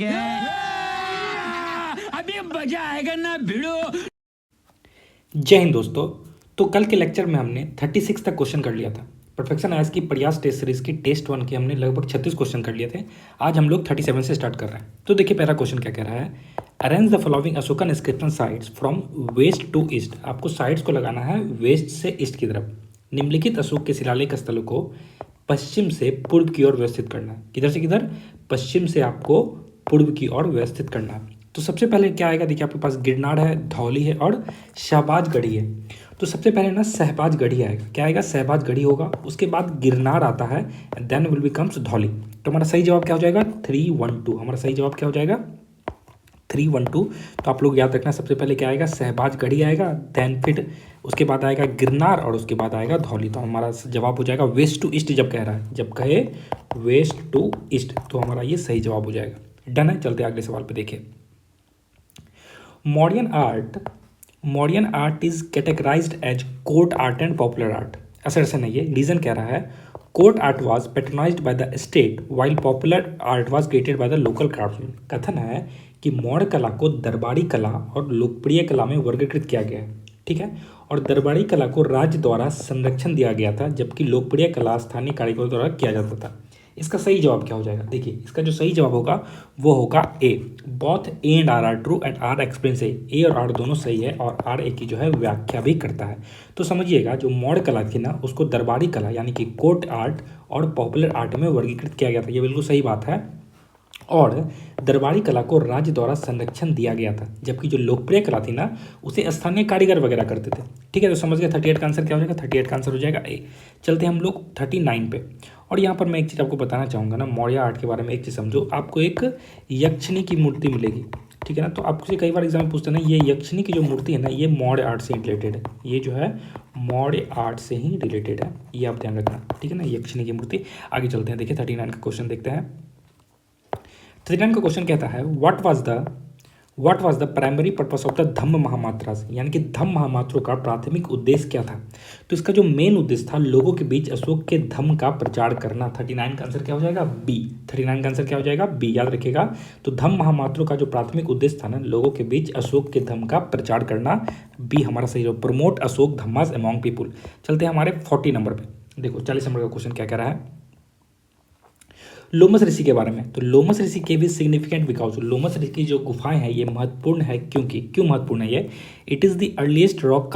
जाएगा। अभी मजा आएगा ना भिड़ो। जय हिंद दोस्तों। तो कल के लेक्चर में हमने 36 तक क्वेश्चन कर लिया था। परफेक्शन आयस की प्रयास टेस्ट सीरीज की टेस्ट 1 के हमने लगभग 36 क्वेश्चन कर लिए थे। आज हम लोग 37 से स्टार्ट कर रहे हैं। तो देखिए पहला क्वेश्चन क्या कह रहा है, arrange the following Ashokan inscription sites from west to east. आपको साइट्स को लगाना है वेस्ट से ईस्ट की तरफ। निम्नलिखित अशोक के शिलालेख स्थलों को पश्चिम से पूर्व की ओर व्यवस्थित करना है। किधर से किधर? पश्चिम से आपको पूर्व की ओर व्यवस्थित करना है। तो सबसे पहले क्या आएगा, देखिए आपके पास गिरनार है, धौली है और शहबाजगढ़ी है। तो सबसे पहले ना शहबाजगढ़ी आएगा। क्या आएगा? शहबाजगढ़ी होगा। उसके बाद गिरनार आता है, देन विल बिकम्स धौली। तो हमारा सही जवाब क्या हो जाएगा? 312। हमारा सही जवाब क्या हो जाएगा? 312। तो आप लोग याद रखना, सबसे पहले क्या आएगा? शहबाजगढ़ी आएगा, देन फिर उसके बाद आएगा गिरनार और उसके बाद आएगा धौली। तो हमारा जवाब हो जाएगा वेस्ट टू ईस्ट। जब कह रहा है, जब कहे वेस्ट टू ईस्ट, तो हमारा ये सही जवाब हो जाएगा। डन है। चलते अगले सवाल पे देखिए। Modern art is categorised as court art and popular art. ऐसा नहीं है। रीजन कह रहा है, court art was patronised by the state while popular art was created by the local craftsman. कथन है कि मौर्य कला को दरबारी कला और लोकप्रिय कला में वर्गीकृत किया गया है। ठीक है। और दरबारी कला को राज्य द्वारा संरक्षण दिया गया था, जबकि लोकप्रिय कला स्थानीय कारीगरों द्वारा किया जाता था। इसका सही जवाब क्या हो जाएगा? देखिए इसका जो सही जवाब होगा वो होगा A. Both A and R true and R explains A और आर दोनों सही है और आर ए की जो है व्याख्या भी करता है। तो समझिएगा, जो मौर्य कला थी ना, उसको दरबारी कला यानी कि कोर्ट आर्ट और पॉपुलर आर्ट में वर्गीकृत किया गया था। ये बिल्कुल सही बात है। और दरबारी कला को राज्य द्वारा संरक्षण दिया गया था, जबकि जो लोकप्रिय कला थी ना, उसे स्थानीय कारीगर वगैरह करते थे। ठीक है। तो समझ गया 38 का आंसर क्या हो जाएगा? 38 का आंसर हो जाएगा ए। चलते हैं हम लोग 39 पे। और यहाँ पर मैं एक चीज़ आपको बताना चाहूँगा ना, मौर्य आर्ट के बारे में एक चीज़ समझो। आपको एक यक्षिणी की मूर्ति मिलेगी। ठीक है ना। तो आपसे कई बार एग्जाम में पूछते हैं ना, ये यक्षिणी की जो मूर्ति है ना, ये मौर्य आर्ट से रिलेटेड है। ये जो है मौर्य आर्ट से ही रिलेटेड है, ये आप ध्यान रखना। ठीक है ना, यक्षिणी की मूर्ति। आगे चलते हैं, देखिए 39 का क्वेश्चन देखते हैं। 39 का क्वेश्चन कहता है, what was the primary purpose of the Dhamma Mahamatras, यानी कि धम्म महामात्रों का प्राथमिक उद्देश्य क्या था? तो इसका जो मेन उद्देश्य था, लोगों के बीच अशोक के धम्म का प्रचार करना। 39 का आंसर क्या हो जाएगा? बी। 39 का आंसर क्या हो जाएगा? बी। याद रखिएगा। तो धम्म महामात्रों का जो प्राथमिक उद्देश्य था ना, लोगों के बीच अशोक के धम्म का प्रचार करना। बी हमारा सही हो, प्रमोट अशोक धम्मास अमॉन्ग पीपुल। चलते हैं हमारे 40 नंबर पे। देखो 40 नंबर का क्वेश्चन क्या कह रहा है, लोमस ऋषि के बारे में। तो लोमस ऋषि के भी सिग्निफिकेंट बिकॉज लोमस ऋषि की जो गुफाएं हैं ये महत्वपूर्ण है। क्यों महत्वपूर्ण है ये? It is the earliest rock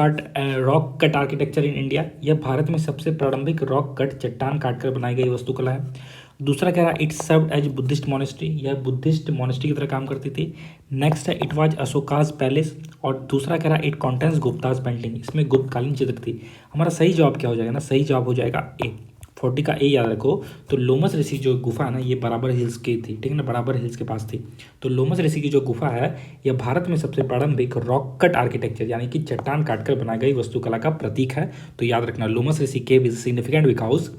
cut architecture in India. यह भारत में सबसे प्रारंभिक रॉक कट चट्टान काटकर बनाई गई वास्तुकला है। दूसरा कह रहा है, it served as Buddhist monastery. यह बुद्धिस्ट मॉनेस्ट्री की तरह काम करती थी। नेक्स्ट है, इट वाज अशोकाज पैलेस। और दूसरा कह रहा है, इट कॉन्टेंस गुप्ताज पेंटिंग। इसमें गुप्तकालीन चित्र थी। हमारा सही जवाब क्या हो जाएगा ना? सही जवाब हो जाएगा ए। 40 का ए याद रखो। तो लोमस ऋषि जो गुफा है ना, ये बराबर हिल्स की थी। ठीक है ना, बराबर हिल्स के पास थी। तो लोमस ऋषि की जो गुफा है, यह भारत में सबसे प्रारंभिक रॉक कट आर्किटेक्चर यानी कि चट्टान काटकर बनाई गई वास्तुकला का प्रतीक है। तो याद रखना, Lomas Rishi cave is significant because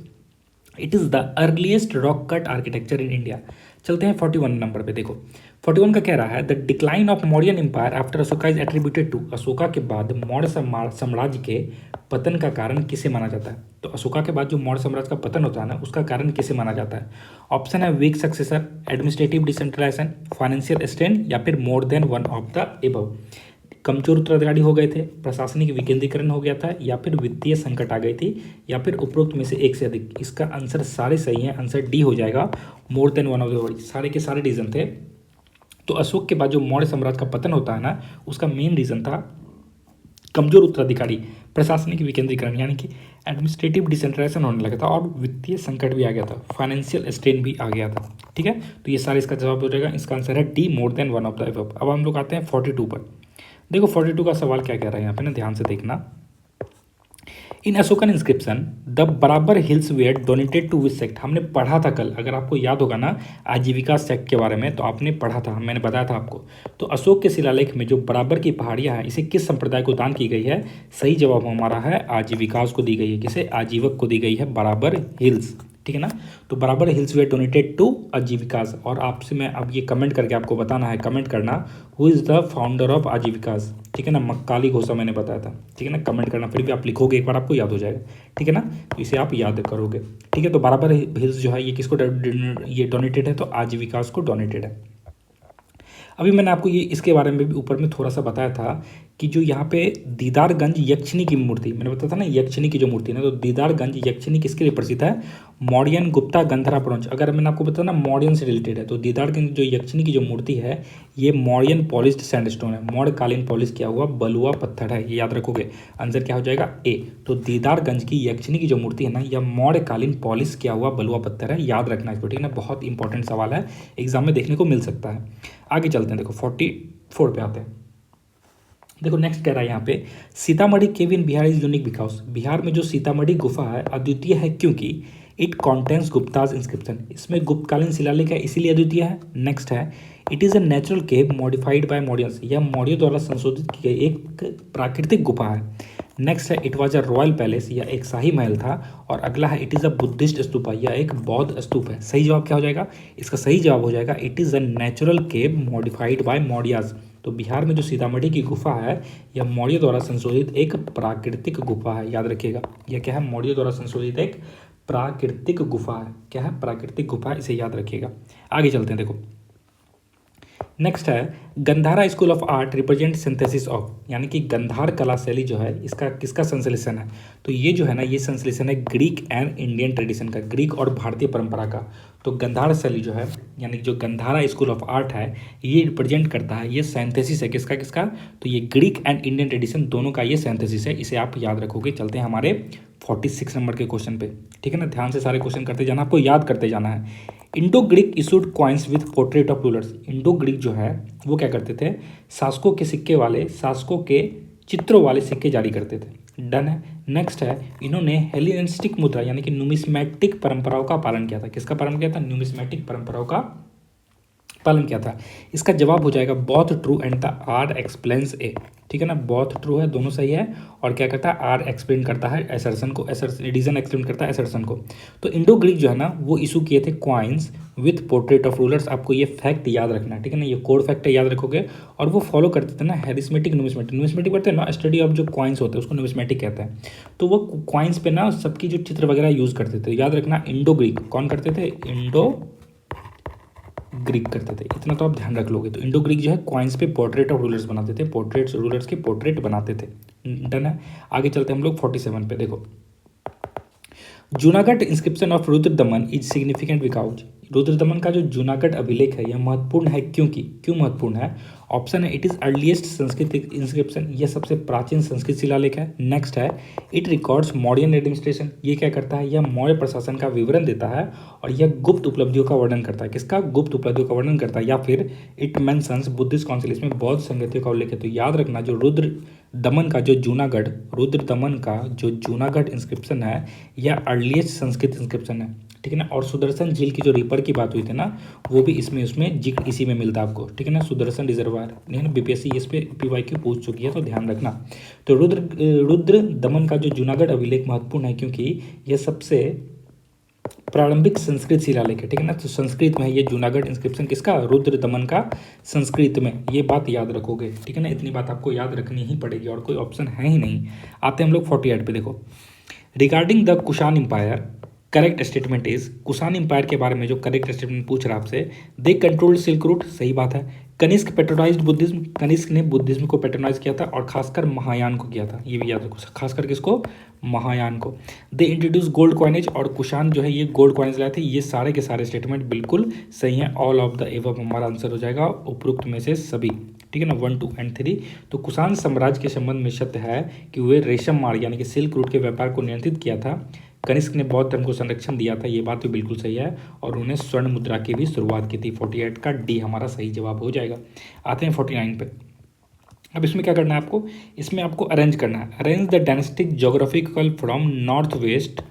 it is the earliest rock cut architecture in India. चलते हैं 41 नंबर पे। देखो 41 का कह रहा है, the decline of Mauryan empire after Ashoka is attributed to. Ashoka के बाद मौर्य साम्राज्य के पतन का कारण किसे माना जाता है? तो अशोका के बाद जो मौर्य साम्राज्य का पतन होता है ना, उसका कारण किसे माना जाता है? ऑप्शन है, weak successor, administrative decentralisation, financial strain, या फिर more than one of the above. कमजोर उत्तराधिकारी हो गए थे, प्रशासनिक विकेंद्रीकरण हो गया था, या फिर वित्तीय संकट आ गई थी, या फिर उपरोक्त में से एक से अधिक। इसका आंसर सारे सही है। आंसर डी हो जाएगा, मोर देन वन ऑफ द। सारे के सारे रीजन थे। तो अशोक के बाद जो मौर्य साम्राज्य का पतन होता है ना, उसका मेन रीजन था कमजोर उत्तराधिकारी, प्रशासनिक विकेंद्रीकरण यानी कि एडमिनिस्ट्रेटिव डिसेंट्रलाइजेशन होने लगा था, और वित्तीय संकट भी आ गया था, फाइनेंशियल स्ट्रेन भी आ गया था। ठीक है। तो ये सारे इसका जवाब हो जाएगा। इसका आंसर है D, more than one of the above. अब हम लोग आते हैं 42 पर। देखो 42 का सवाल क्या कह रहा है यहाँ पे ना, ध्यान से देखना। In Ashokan inscription the Barabar hills were donated to which sect. हमने पढ़ा था कल, अगर आपको याद होगा ना आजीविका सेक्ट के बारे में, तो आपने पढ़ा था, मैंने बताया था आपको। तो अशोक के शिलालेख में जो बराबर की पहाड़ियाँ हैं, इसे किस संप्रदाय को दान की गई है? सही जवाब हमारा है आजीविकास को दी गई है। किसे? आजीवक को दी गई है बराबर हिल्स। ठीक है ना। तो बराबर हिल्स वेयर डोनेटेड टू आजीविकास। और आपसे मैं अब ये कमेंट करके आपको बताना है, कमेंट करना, who is the founder of Ajivikas. ठीक है ना, मक्काली घोषा मैंने बताया था। ठीक है ना, कमेंट करना, फिर भी आप लिखोगे एक बार आपको याद हो जाएगा। ठीक है ना, तो इसे आप याद करोगे। ठीक है। तो बराबर हिल्स जो है ये किसको ये डोनेटेड है? तो आजीविकास को डोनेटेड है। अभी मैंने आपको ये इसके बारे में भी ऊपर में थोड़ा सा बताया था कि जो यहाँ पे दीदारगंज यक्षिणी की मूर्ति, मैंने बताया था ना यक्षिणी की जो मूर्ति है ना, तो दीदारगंज यक्षिणी किसके लिए प्रसिद्ध है? मौर्यन, गुप्ता, गंधरा, ब्रॉन्ज। अगर मैंने आपको बताया ना मौर्यन से रिलेटेड है, तो दीदारगंज जो यक्षिणी की जो मूर्ति है ये मौर्यन पॉलिश्ड सैंडस्टोन है, मौर्यकालीन पॉलिश किया हुआ बलुआ पत्थर है, ये याद रखोगे। आंसर क्या हो जाएगा? ए। तो दीदारगंज की यक्षिणी की जो मूर्ति है ना, यह मौर्यकालीन पॉलिश किया हुआ बलुआ पत्थर है, याद रखना इसको, ठीक है ना, बहुत इंपॉर्टेंट सवाल है, एग्जाम में देखने को मिल सकता है। आगे चलते हैं, देखो 44 पे आते हैं। देखो नेक्स्ट कह रहा है यहाँ पे, Sitamarhi cave in Bihar is unique because, Bihar में जो सीतामढ़ी गुफा है अद्वितीय है क्योंकि इट कॉन्टेंस गुप्ताज इंस्क्रिप्शन, इसमें गुप्तकालीन शिलालेख है इसीलिए अद्वितीय है। नेक्स्ट है, it is a natural cave modified by Mauryans, यह मौर्य द्वारा संशोधित की गई एक प्राकृतिक गुफा है। नेक्स्ट है, it was a royal palace, यह एक शाही महल था। और अगला है, it is a Buddhist stupa, यह एक बौद्ध स्तूप है। सही जवाब क्या हो जाएगा? इसका सही जवाब हो जाएगा, it is a natural cave modified bye Mauryas. तो बिहार में जो सीतामढ़ी की गुफा है यह मौर्य द्वारा संशोधित एक प्राकृतिक गुफा है, याद रखिएगा। यह क्या है? मौर्य द्वारा संशोधित एक प्राकृतिक गुफा है। क्या है? प्राकृतिक गुफा, इसे याद रखिएगा। आगे चलते हैं, देखो नेक्स्ट है, Gandhara school of art represent synthesis of, यानी कि गंधार कला शैली जो है इसका किसका संश्लेषण है? तो ये जो है ना, ये संश्लेषण है ग्रीक एंड इंडियन ट्रेडिशन का, ग्रीक और भारतीय परंपरा का। तो गंधार शैली जो है, यानी जो गंधारा स्कूल ऑफ आर्ट है, ये रिप्रेजेंट करता है, ये सिंथेसिस है किसका किसका? तो ये ग्रीक एंड इंडियन ट्रेडिशन दोनों का ये सिंथेसिस है, इसे आप याद रखोगे। चलते हैं हमारे 46 नंबर के क्वेश्चन पे, ठीक है ना, ध्यान से सारे क्वेश्चन करते जाना, आपको याद करते जाना है। Indo Greek issued coins with portrait of rulers, Indo Greek जो है वो क्या करते थे? शासकों के सिक्के वाले, शासकों के चित्रों वाले सिक्के जारी करते थे। डन है। नेक्स्ट है, इन्होंने हेलेनिस्टिक मुद्रा यानी कि न्यूमिस्मेटिक परंपराओं का पालन किया था। किसका पालन किया था? न्यूमिस्मेटिक परंपराओं का पालन किया था। इसका जवाब हो जाएगा both true and the R explains A, ठीक है ना, बोथ ट्रू है, दोनों सही है। और क्या करता है? आर एक्सप्लेन करता है एसर्शन को, रीजन एक्सप्लेन करता है एसर्शन को। तो इंडो ग्रीक जो है ना वो इशू किए थे coins with portrait of rulers, आपको ये फैक्ट याद रखना है, ठीक है ना, ये कोड फैक्ट याद रखोगे। और वो फॉलो करते थे ना हेरिस्मेटिक न्यूमिस्मेटिक, न्यूमिस्मेटिक पढ़ते हैं ना, स्टडी ऑफ जो कॉइन्स होते हैं उसको न्यूमिस्मेटिक कहते हैं। तो वो कॉइन्स पे ना सबकी जो चित्र वगैरह यूज़ करते थे, याद रखना। इंडो ग्रीक कौन करते थे? इंडो ग्रीक करते थे, इतना तो आप ध्यान रख लोगे। तो इंडो ग्रीक जो है कॉइन्स पे पोर्ट्रेट ऑफ रूलर्स बनाते थे, पोर्ट्रेट्स रूलर्स के पोर्ट्रेट बनाते थे। डन है। आगे चलते हैं हम लोग 47 पे। देखो, Junagadh inscription of Rudradaman is significant because, Rudradaman का जो जूनागढ़ अभिलेख है यह महत्वपूर्ण है क्योंकि, क्यों महत्वपूर्ण है? ऑप्शन है, it is earliest Sanskrit inscription, यह सबसे प्राचीन संस्कृत शिलालेख है। नेक्स्ट है, इट रिकॉर्ड्स मॉडर्न एडमिनिस्ट्रेशन, ये क्या करता है? यह मौर्य प्रशासन का विवरण देता है। और यह गुप्त उपलब्धियों का वर्णन करता है। किसका? गुप्त उपलब्धियों का वर्णन करता है। या फिर इट मेंशंस बुद्धिस्ट काउंसिल, इसमें बौद्ध संगतियों का उल्लेख है। तो याद रखना, जो रुद्रदमन का जो जूनागढ़ इंस्क्रिप्शन है यह अर्लीस्ट संस्कृत इंस्क्रिप्शन है, ठीक है ना। और सुदर्शन झील की जो रिपर की बात हुई थी ना, वो भी उसमें जिक्र इसी में मिलता है आपको, ठीक है ना। सुदर्शन रिजर्वायर नहीं है ना, बीपीएससी इस पे PYQ पूछ चुकी है, तो ध्यान रखना। तो रुद्रदमन का जो जूनागढ़ अभिलेख महत्वपूर्ण है क्योंकि यह सबसे प्रारंभिक संस्कृत शिलालेख है, ठीक है ना। तो संस्कृत में है ये जूनागढ़ इंस्क्रिप्शन, किसका? रुद्रदमन का, संस्कृत में। ये बात याद रखोगे, ठीक है ना, इतनी बात आपको याद रखनी ही पड़ेगी और कोई ऑप्शन है ही नहीं। आते हैं हम लोग 48 पे। देखो, regarding the Kushan empire correct statement is, Kushan empire के बारे में जो करेक्ट स्टेटमेंट पूछ रहा है आपसे, दे कंट्रोल्ड सिल्क रूट, सही बात है। कनिष्क पेट्रोनाइज्ड बुद्धिज्म, कनिष्क ने बुद्धिज्म को पेट्रोनाइज किया था और खासकर महायान को किया था, ये भी याद रखो, खासकर किसको? महायान को। दे इंट्रोड्यूस गोल्ड कॉइनेज, और कुषाण जो है ये गोल्ड कॉइनेज लाए थे। ये सारे के सारे स्टेटमेंट बिल्कुल सही हैं, ऑल ऑफ द एबव हमारा आंसर हो जाएगा, उपरोक्त में से सभी, ठीक है ना, 1, 2 एंड 3। तो कुषाण साम्राज्य के संबंध में सत्य है कि वे रेशम मार्ग यानी कि सिल्क रूट के व्यापार को नियंत्रित किया था। कनिष्क ने बौद्ध धर्म को संरक्षण दिया था, ये बात भी बिल्कुल सही है। और उन्होंने स्वर्ण मुद्रा की भी शुरुआत की थी। 48 का डी हमारा सही जवाब हो जाएगा। आते हैं 49 पे। अब इसमें क्या करना है आपको? इसमें आपको अरेंज करना है। Arrange the dynastic geographical from north west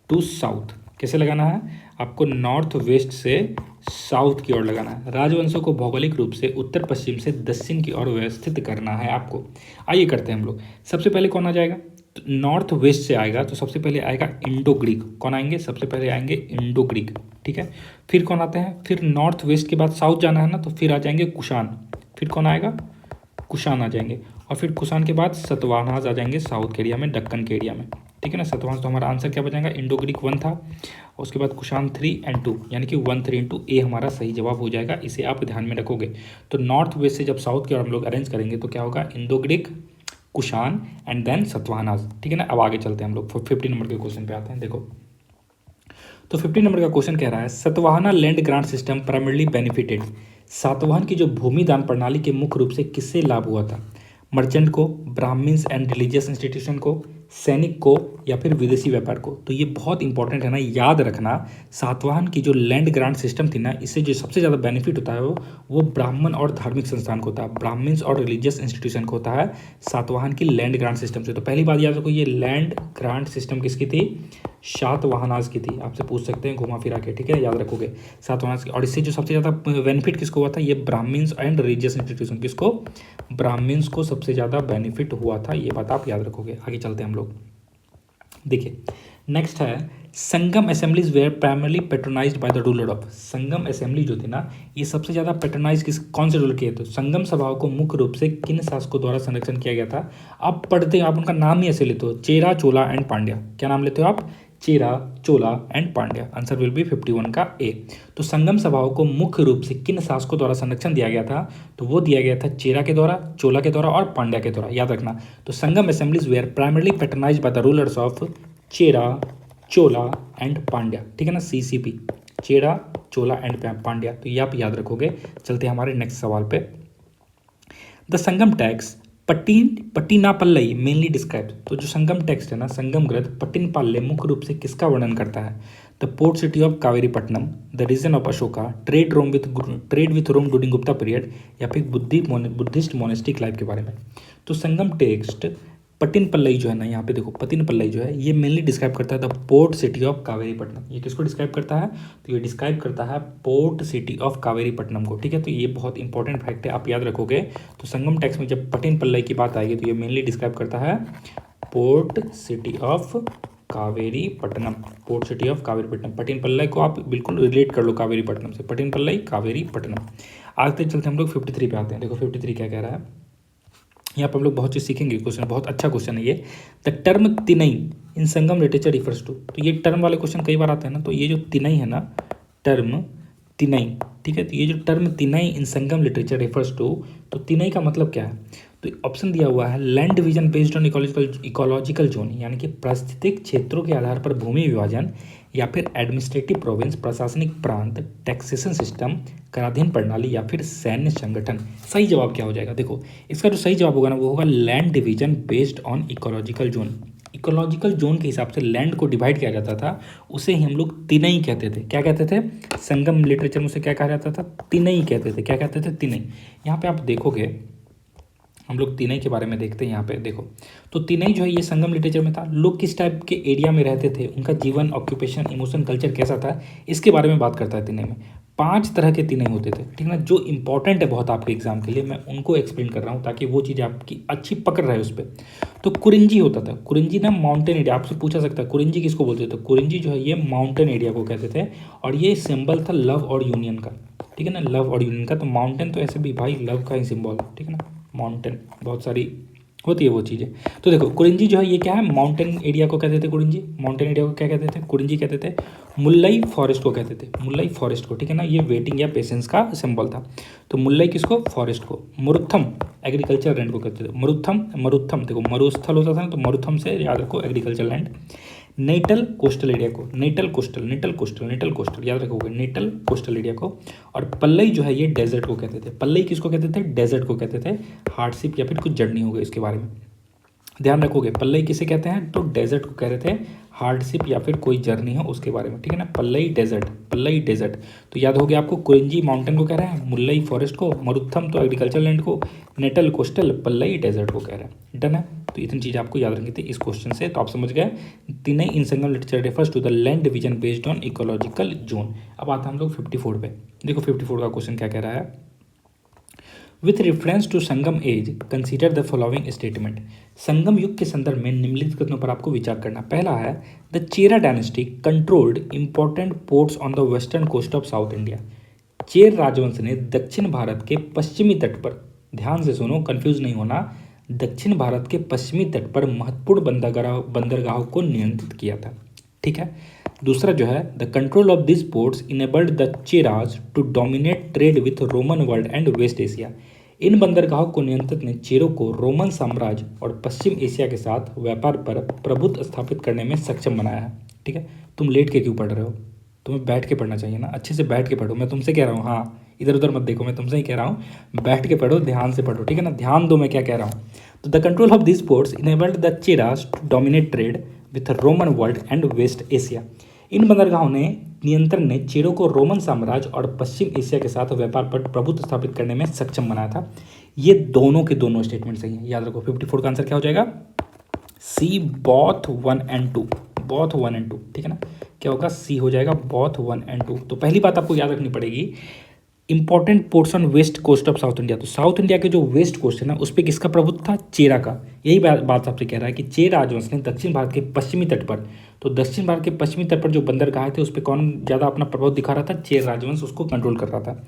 to south. कैसे लगाना है? आपको नॉर्थ वेस्ट से साउथ की ओर लगाना है। राजवंशों को भौगोलिक रूप से उत्तर पश्चिम से दक्षिण की ओर व्यवस्थित करना है आपको। आइए करते हैं हम लोग। सबसे पहले कौन आ जाएगा? तो नॉर्थ वेस्ट से आएगा, तो सबसे पहले आएगा इंडो ग्रीक। कौन आएंगे? सबसे पहले आएंगे इंडो ग्रीक, ठीक है। फिर कौन आते हैं? फिर नॉर्थ वेस्ट के बाद साउथ जाना है ना, तो फिर आ जाएंगे कुषाण। फिर कौन आएगा? कुषाण आ जाएंगे। और फिर कुषाण के बाद सतवाहनाज आ जाएंगे साउथ के एरिया में, दक्कन के एरिया में, ठीक है ना। सातवाहन, तो हमारा आंसर क्या बचेगा, इंडो ग्रीक 1 था, उसके बाद कुषाण 3 एंड 2, यानी कि 1 3 इंटू ए हमारा सही जवाब हो जाएगा। इसे आप ध्यान में रखोगे। तो नॉर्थ वेस्ट से जब साउथ की ओर हम लोग अरेंज करेंगे तो क्या होगा, Indo Greek, Kushan and then Satavahanas, ठीक है ना। अब आगे चलते हैं हम लोग 50 नंबर के क्वेश्चन पे आते हैं। देखो तो 50 नंबर का क्वेश्चन कह रहा है, Satavahana land grant system primarily benefited, Satavahana की जो भूमि दान प्रणाली के मुख्य रूप से किससे लाभ हुआ था, मर्चेंट को, ब्राह्मण्स एंड रिलीजियस इंस्टीट्यूशन को, सैनिक को, या फिर विदेशी व्यापार को। तो ये बहुत इंपॉर्टेंट है ना, याद रखना। सातवाहन की जो लैंड ग्रांट सिस्टम थी ना, इससे जो सबसे ज़्यादा बेनिफिट होता है वो ब्राह्मण और धार्मिक संस्थान को होता है, ब्राह्मण्स और रिलीजियस इंस्टीट्यूशन को होता है सातवाहन की लैंड ग्रांट सिस्टम से। तो पहली बात याद रखो, ये लैंड ग्रांट सिस्टम किसकी थी, सातवाहनास की थी। आपसे पूछ सकते हैं घुमा फिरा के, ठीक है, याद रखोगे सातवाहनास की। और इससे जो सबसे ज़्यादा बेनिफिट किसको हुआ था, ये ब्राह्मण्स एंड रिलीजियस इंस्टीट्यूशन, किसको, ब्राह्मण्स को सबसे ज़्यादा बेनिफिट हुआ था। ये बात आप याद रखोगे। आगे चलते हैं हम लोग। देखिए नेक्स्ट है, Sangam assemblies were primarily patronised by the ruler of, Sangam assembly जो थी ना, ये सबसे ज़्यादा पेट्रोनाइज कौन से रूलर किए थे, संगम सभाओं को मुख्य रूप से किन शासकों द्वारा संरक्षण किया गया था। आप पढ़ते हो, आप उनका नाम ही ऐसे लेते हो, चेरा, चोला एंड पांड्या। क्या नाम लेते हो आप, Chera, Chola and Pandya. Answer will be 51 का ए। तो संगम सभाओं को मुख्य रूप से किन शासकों द्वारा संरक्षण दिया गया था, तो वो दिया गया था चेरा के द्वारा, चोला के द्वारा और पांड्या के द्वारा, याद रखना। तो Sangam assemblies were primarily patronised by the rulers of Chera, Chola and Pandya, ठीक है ना, सीसीपी, चेरा, चोला एंड पांड्या। तो ये आप याद रखोगे। चलते हैं हमारे नेक्स्ट सवाल पे। The Sangam text Pattinappalai mainly describe, तो जो संगम टेक्स्ट है ना, संगम ग्रंथ पट्टिनपाल्ले मुख्य रूप से किसका वर्णन करता है, the port city of Kaveripattinam, the reason of Ashoka, trade with Rome during Gupta period, या फिर बुद्धिस्ट मोनेस्टिक लाइफ के बारे में। तो संगम टेक्स्ट पट्टिनपल्लई जो है ना, यहाँ पे देखो पट्टिनपल्लई जो है, ये मेनली डिस्क्राइब करता है the port city of Kaveripattinam. ये किसको डिस्क्राइब करता है, तो ये डिस्क्राइब करता है पोर्ट सिटी ऑफ कावेरीपट्टनम को, ठीक है। तो ये बहुत इंपॉर्टेंट फैक्ट है, आप याद रखोगे। तो संगम टैक्स में जब पट्टिनपल्लई की बात आएगी तो ये मेनली डिस्क्राइब करता है port city of Kaveripattinam, port city of Kaveripattinam. Pattinappalai को आप बिल्कुल रिलेट कर लो कावेरीपट्टनम से, पट्टिनपल्लई, कावेरीपट्टनम। आगे चलते हम लोग 53 पे आते हैं। देखो 53 क्या कह रहा है, यहाँ पर हम लोग बहुत चीज़ सीखेंगे। क्वेश्चन बहुत अच्छा क्वेश्चन है ये। The term tinai in Sangam literature refers to, तो ये टर्म वाले क्वेश्चन कई बार आते हैं ना, तो ये जो तिनई है ना, टर्म तिनई, ठीक है। तो ये जो term tinai in Sangam literature refers to, तो तिनई का मतलब क्या है, तो ऑप्शन दिया हुआ है land division based on ecological zone, यानी कि पारिस्थितिक क्षेत्रों के आधार पर भूमि विभाजन, या फिर एडमिनिस्ट्रेटिव प्रोविंस, प्रशासनिक प्रांत, टैक्सेशन सिस्टम, कराधीन प्रणाली, या फिर सैन्य संगठन। सही जवाब क्या हो जाएगा, देखो इसका जो सही जवाब होगा ना, वो होगा land division based on ecological zone. Ecological zone के हिसाब से लैंड को डिवाइड किया जाता था, उसे ही हम लोग तिनई कहते थे। क्या कहते थे, संगम लिटरेचर में उसे क्या कहा जाता था, तिनई कहते थे। क्या कहते थे, तिनई। यहाँ पे आप देखोगे, हम लोग तिनई के बारे में देखते हैं। यहाँ पे देखो, तो तिनई जो है ये संगम लिटरेचर में था। लोग किस टाइप के एरिया में रहते थे, उनका जीवन, ऑक्यूपेशन, इमोशन, कल्चर कैसा था, इसके बारे में बात करता है तिनई में। 5 तरह के तिनई होते थे, ठीक ना, जो इंपॉर्टेंट है बहुत आपके एग्जाम के लिए, मैं उनको एक्सप्लेन कर रहा हूँ ताकि वो चीज़ आपकी अच्छी पकड़ रहे उस पर। तो कुरिंजी होता था, कुरिंजी ना माउंटेन एरिया, आपसे पूछा सकता है कुरिंजी किसको बोलते थे, कुरिंजी जो है ये माउंटेन एरिया को कहते थे, और ये सिंबल था लव और यूनियन का, ठीक है ना, लव और यूनियन का। तो माउंटेन तो ऐसे भी भाई लव का ही सिंबल है, ठीक है ना, माउंटेन बहुत सारी होती है वो चीज़ें। तो देखो कुरिंजी जो है ये क्या है, माउंटेन एरिया को कहते थे कुरिंजी, माउंटेन एरिया को क्या कहते थे, कुरिंजी कहते थे। मुल्लई फॉरेस्ट को कहते थे, मुल्लई फॉरेस्ट को, ठीक है ना, ये वेटिंग या पेशेंस का सिंबल था। तो मुल्लई किसको, फॉरेस्ट को। मुरुथम एग्रीकल्चर लैंड को कहते थे, मरुथम देखो मरुस्थल होता था ना, तो मरुथम से याद रखो agriculture land. Neithal coastal area को, नेटल कोस्टल याद रखोगे, नेटल कोस्टल एरिया को। और पल्लई जो है ये डेजर्ट को कहते थे। पल्लई किसको कहते थे, डेजर्ट को कहते थे। हार्डशिप या फिर कुछ जर्नी हो गई इसके बारे में ध्यान रखोगे। पल्लई किसे कहते हैं, तो डेजर्ट को कह रहे थे, हार्डशिप या फिर कोई जर्नी हो उसके बारे में, ठीक है ना। पल्लई डेजर्ट। तो याद हो गया आपको, कुरिंजी माउंटेन को कह रहे हैं, मुल्लई फॉरेस्ट को, मरुथम तो एग्रीकल्चर लैंड को, नेटल कोस्टल, पल्लई डेजर्ट को कह रहे हैं। डन है। तो इतनी चीज़ आपको याद रखनी थी इस क्वेश्चन से, तो आप समझ गए। Tinai in Sangam literature refers to the land division based on ecological zone. अब आता हम लोग 54 पे। देखो 54 का क्वेश्चन क्या कह रहा है, with reference to Sangam age consider the following statement. Sangam युग के संदर्भ में निम्नलिखित कथनों पर आपको विचार करना। पहला है, the Chera dynasty controlled important ports on the western coast of south India. Chera राजवंश ने दक्षिण भारत के पश्चिमी तट पर, ध्यान से सुनो कंफ्यूज नहीं होना, दक्षिण भारत के पश्चिमी तट पर महत्वपूर्ण बंदरगाहों को नियंत्रित किया था। ठीक है। दूसरा जो है, the control of this ports enabled the Cheras to dominate trade with Roman world and West Asia. इन बंदरगाहों को नियंत्रित ने चेरों को रोमन साम्राज्य और पश्चिम एशिया के साथ व्यापार पर प्रभुत्व स्थापित करने में सक्षम बनाया है। ठीक है। तुम लेट के क्यों पढ़ रहे हो? तुम्हें बैठ के पढ़ना चाहिए ना, अच्छे से बैठ के पढ़ो। मैं तुमसे कह रहा हूँ, हाँ इधर उधर मत देखो, मैं तुमसे ही कह रहा हूँ, बैठ के पढ़ो, ध्यान से पढ़ो। ठीक है ना, ध्यान दो मैं क्या कह रहा हूँ। तो the control of this ports enabled the Cheras to dominate trade with Roman world and West Asia. इन बंदरगाहों ने नियंत्रण ने चेरों को रोमन साम्राज्य और पश्चिम एशिया के साथ व्यापार पर प्रभुत्व स्थापित करने में सक्षम बनाया था। ये दोनों के दोनों स्टेटमेंट सही हैं, याद रखो। 54 का आंसर क्या हो जाएगा? सी, बोथ 1 एंड 2, बोथ 1 एंड 2। ठीक है ना, क्या होगा? सी हो जाएगा, बोथ 1 एंड 2। तो पहली बात आपको याद रखनी पड़ेगी, important portion west coast of south India. तो साउथ इंडिया के जो वेस्ट कोस्ट है ना, उस पर किसका प्रभुत्व था? चेरा का। यही बात आपसे कह रहा है कि चेर राजवंश ने दक्षिण भारत के पश्चिमी तट पर, तो दक्षिण भारत के पश्चिमी तट पर जो बंदरगाह थे उस पर कौन ज़्यादा अपना प्रभाव दिखा रहा था? चेर राजवंश उसको कंट्रोल कर रहा था।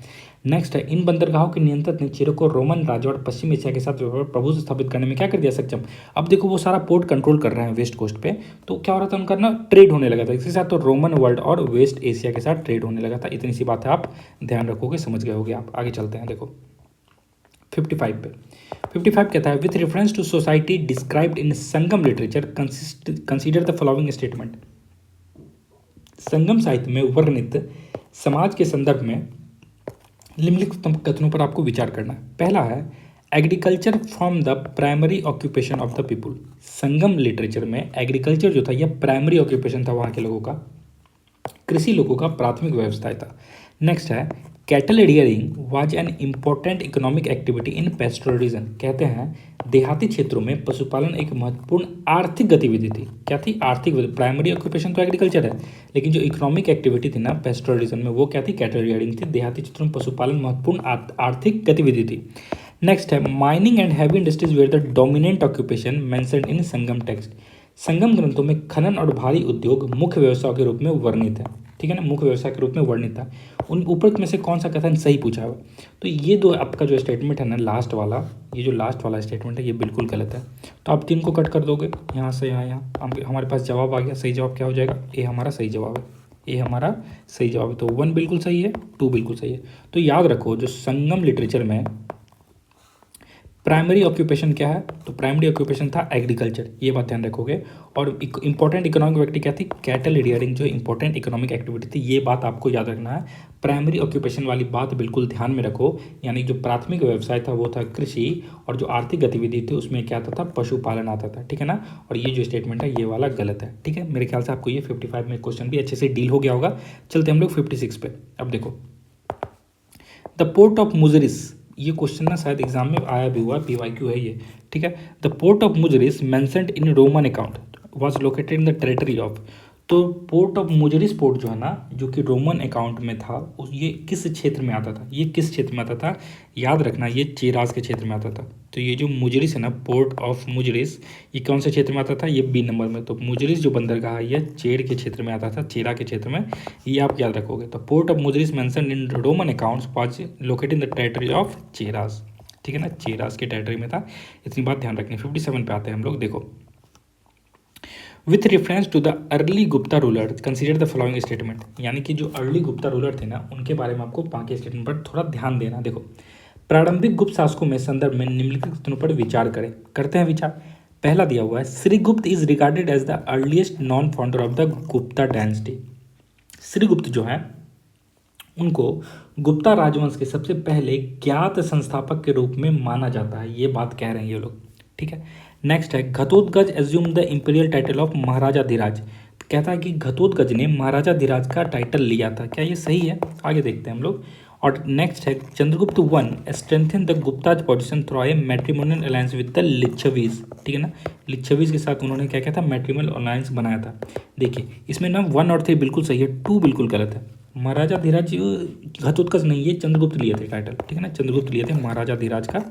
नेक्स्ट है, इन बंदरगाहों के नियंत्रक ने चेरों को रोमन राज्य और पश्चिम एशिया के साथ प्रभुत्व स्थापित करने में क्या कर दिया? सक्षम। अब देखो वो सारा पोर्ट कंट्रोल कर रहे हैं वेस्ट कोस्ट पे, तो क्या हो रहा था? उनका ना ट्रेड होने लगा था इसके साथ, तो रोमन वर्ल्ड और वेस्ट एशिया के साथ ट्रेड होने लगा था। इतनी सी बात है, आप ध्यान रखोगे, समझ गए होगे आप। आगे चलते हैं, देखो 55 पे। 55 कहता है, with reference to society described in Sangam literature consider the following statement. Sangam साहित्य में वर्णित समाज के संदर्भ में निम्नलिखित कथनों पर आपको विचार करना है। पहला है, agriculture from the primary occupation of the people. Sangam literature में एग्रीकल्चर जो था यह प्राइमरी ऑक्यूपेशन था वहाँ के लोगों का, कृषि लोगों का प्राथमिक व्यवसाय था। नेक्स्ट है, cattle rearing was an important economic activity in pastoral region. कहते हैं देहाती क्षेत्रों में पशुपालन एक महत्वपूर्ण आर्थिक गतिविधि थी। क्या थी? आर्थिक। प्राइमरी ऑक्यूपेशन तो एग्रीकल्चर है, लेकिन जो इकोनॉमिक एक्टिविटी थी ना पेस्टोरल रीजन में, वो क्या थी? कैटल रियरिंग थी। देहाती क्षेत्रों में पशुपालन महत्वपूर्ण आर्थिक गतिविधि थी। नेक्स्ट है, mining and heavy industries were the dominant occupation mentioned in Sangam text. Sangam ग्रंथों में खनन और भारी उद्योग मुख्य व्यवसाय के रूप में वर्णित है। ठीक है ना, मुख्य व्यवसाय के रूप में वर्णित था। उन ऊपर में से कौन सा कथन सही पूछा हुआ? तो ये दो आपका जो स्टेटमेंट है ना लास्ट वाला, ये जो लास्ट वाला स्टेटमेंट है ये बिल्कुल गलत है। तो आप 3 को कट कर दोगे, यहाँ से यहाँ हमारे पास जवाब आ गया। सही जवाब क्या हो जाएगा? ए हमारा सही जवाब है, ए हमारा सही जवाब है। तो 1 बिल्कुल सही है, 2 बिल्कुल सही है। तो याद रखो, जो संगम लिटरेचर में प्राइमरी ऑक्यूपेशन क्या है? तो प्राइमरी ऑक्यूपेशन था एग्रीकल्चर, ये बात ध्यान रखोगे। और इंपॉर्टेंट इकोनॉमिक एक्टिविटी क्या थी? कैटल रियरिंग जो इंपॉर्टेंट इकोनॉमिक एक्टिविटी थी, ये बात आपको याद रखना है। प्राइमरी ऑक्यूपेशन वाली बात बिल्कुल ध्यान में रखो, यानी जो प्राथमिक व्यवसाय था वो था कृषि, और जो आर्थिक गतिविधि थी उसमें क्या आता था? पशुपालन आता था। ठीक है ना, और ये जो स्टेटमेंट है ये वाला गलत है। ठीक है, मेरे ख्याल से आपको ये 55 में क्वेश्चन भी अच्छे से डील हो गया होगा। चलते हम लोग 56 पे। अब देखो, द पोर्ट ऑफ मुजरिस, ये क्वेश्चन ना शायद एग्जाम में आया भी हुआ, PYQ है ये। ठीक है, the port of मुजरिस mentioned in Roman account was located in the territory of. तो पोर्ट ऑफ मुजरिस पोर्ट जो है ना, जो कि रोमन अकाउंट में था, उस ये किस क्षेत्र में आता था? ये किस क्षेत्र में आता था? याद रखना, ये चेराज के क्षेत्र में आता था। तो ये जो मुजरिस है ना, पोर्ट ऑफ मुजरिस, ये कौन से क्षेत्र में आता था? ये B नंबर में। तो मुजरिस जो बंदरगाह है ये चेर के क्षेत्र में आता था, चेरा के क्षेत्र में, ये आप याद रखोगे। तो port of मुजरिस mentioned in Roman accounts was located in the territory of Cheras. ठीक है ना, चेराज के टेरिटरी में था, इतनी बात ध्यान रखनी। 57 पे आते हैं हम लोग। देखो, with reference to the early Gupta ruler consider the following statement. यानी कि जो अर्ली गुप्ता रूलर थे ना, उनके बारे में आपको बाकी स्टेटमेंट पर थोड़ा ध्यान देना। देखो, प्रारंभिक गुप्त शासकों में संदर्भ में निम्नलिखित कथनों पर विचार करें। करते हैं विचार। पहला दिया हुआ है, Shrigupta is regarded as the earliest known founder of the Gupta dynasty. Shrigupta जो है उनको गुप्ता राजवंश के सबसे पहले ज्ञात संस्थापक के रूप में माना जाता है, ये बात कह रहे हैं ये लोग। ठीक है, नेक्स्ट है, Ghatotkacha assume the imperial title of Maharaja Dhiraj. कहता है कि घतोत्कच ने महाराजा धीराज का टाइटल लिया था। क्या ये सही है? आगे देखते हैं हम लोग। और नेक्स्ट है, Chandragupta one strengthen the Gupta's position through a matrimonial alliance with the Licchavis. ठीक है ना, लिच्छवीज के साथ उन्होंने क्या किया था? मैट्रिमोनियल अलायंस बनाया था। देखिए, इसमें ना 1 और 3 बिल्कुल सही है, 2 बिल्कुल गलत है। महाराजा धीराज घतोत्कच नहीं, ये चंद्रगुप्त लिए थे टाइटल। ठीक है ना, चंद्रगुप्त लिए थे महाराजा धीराज का।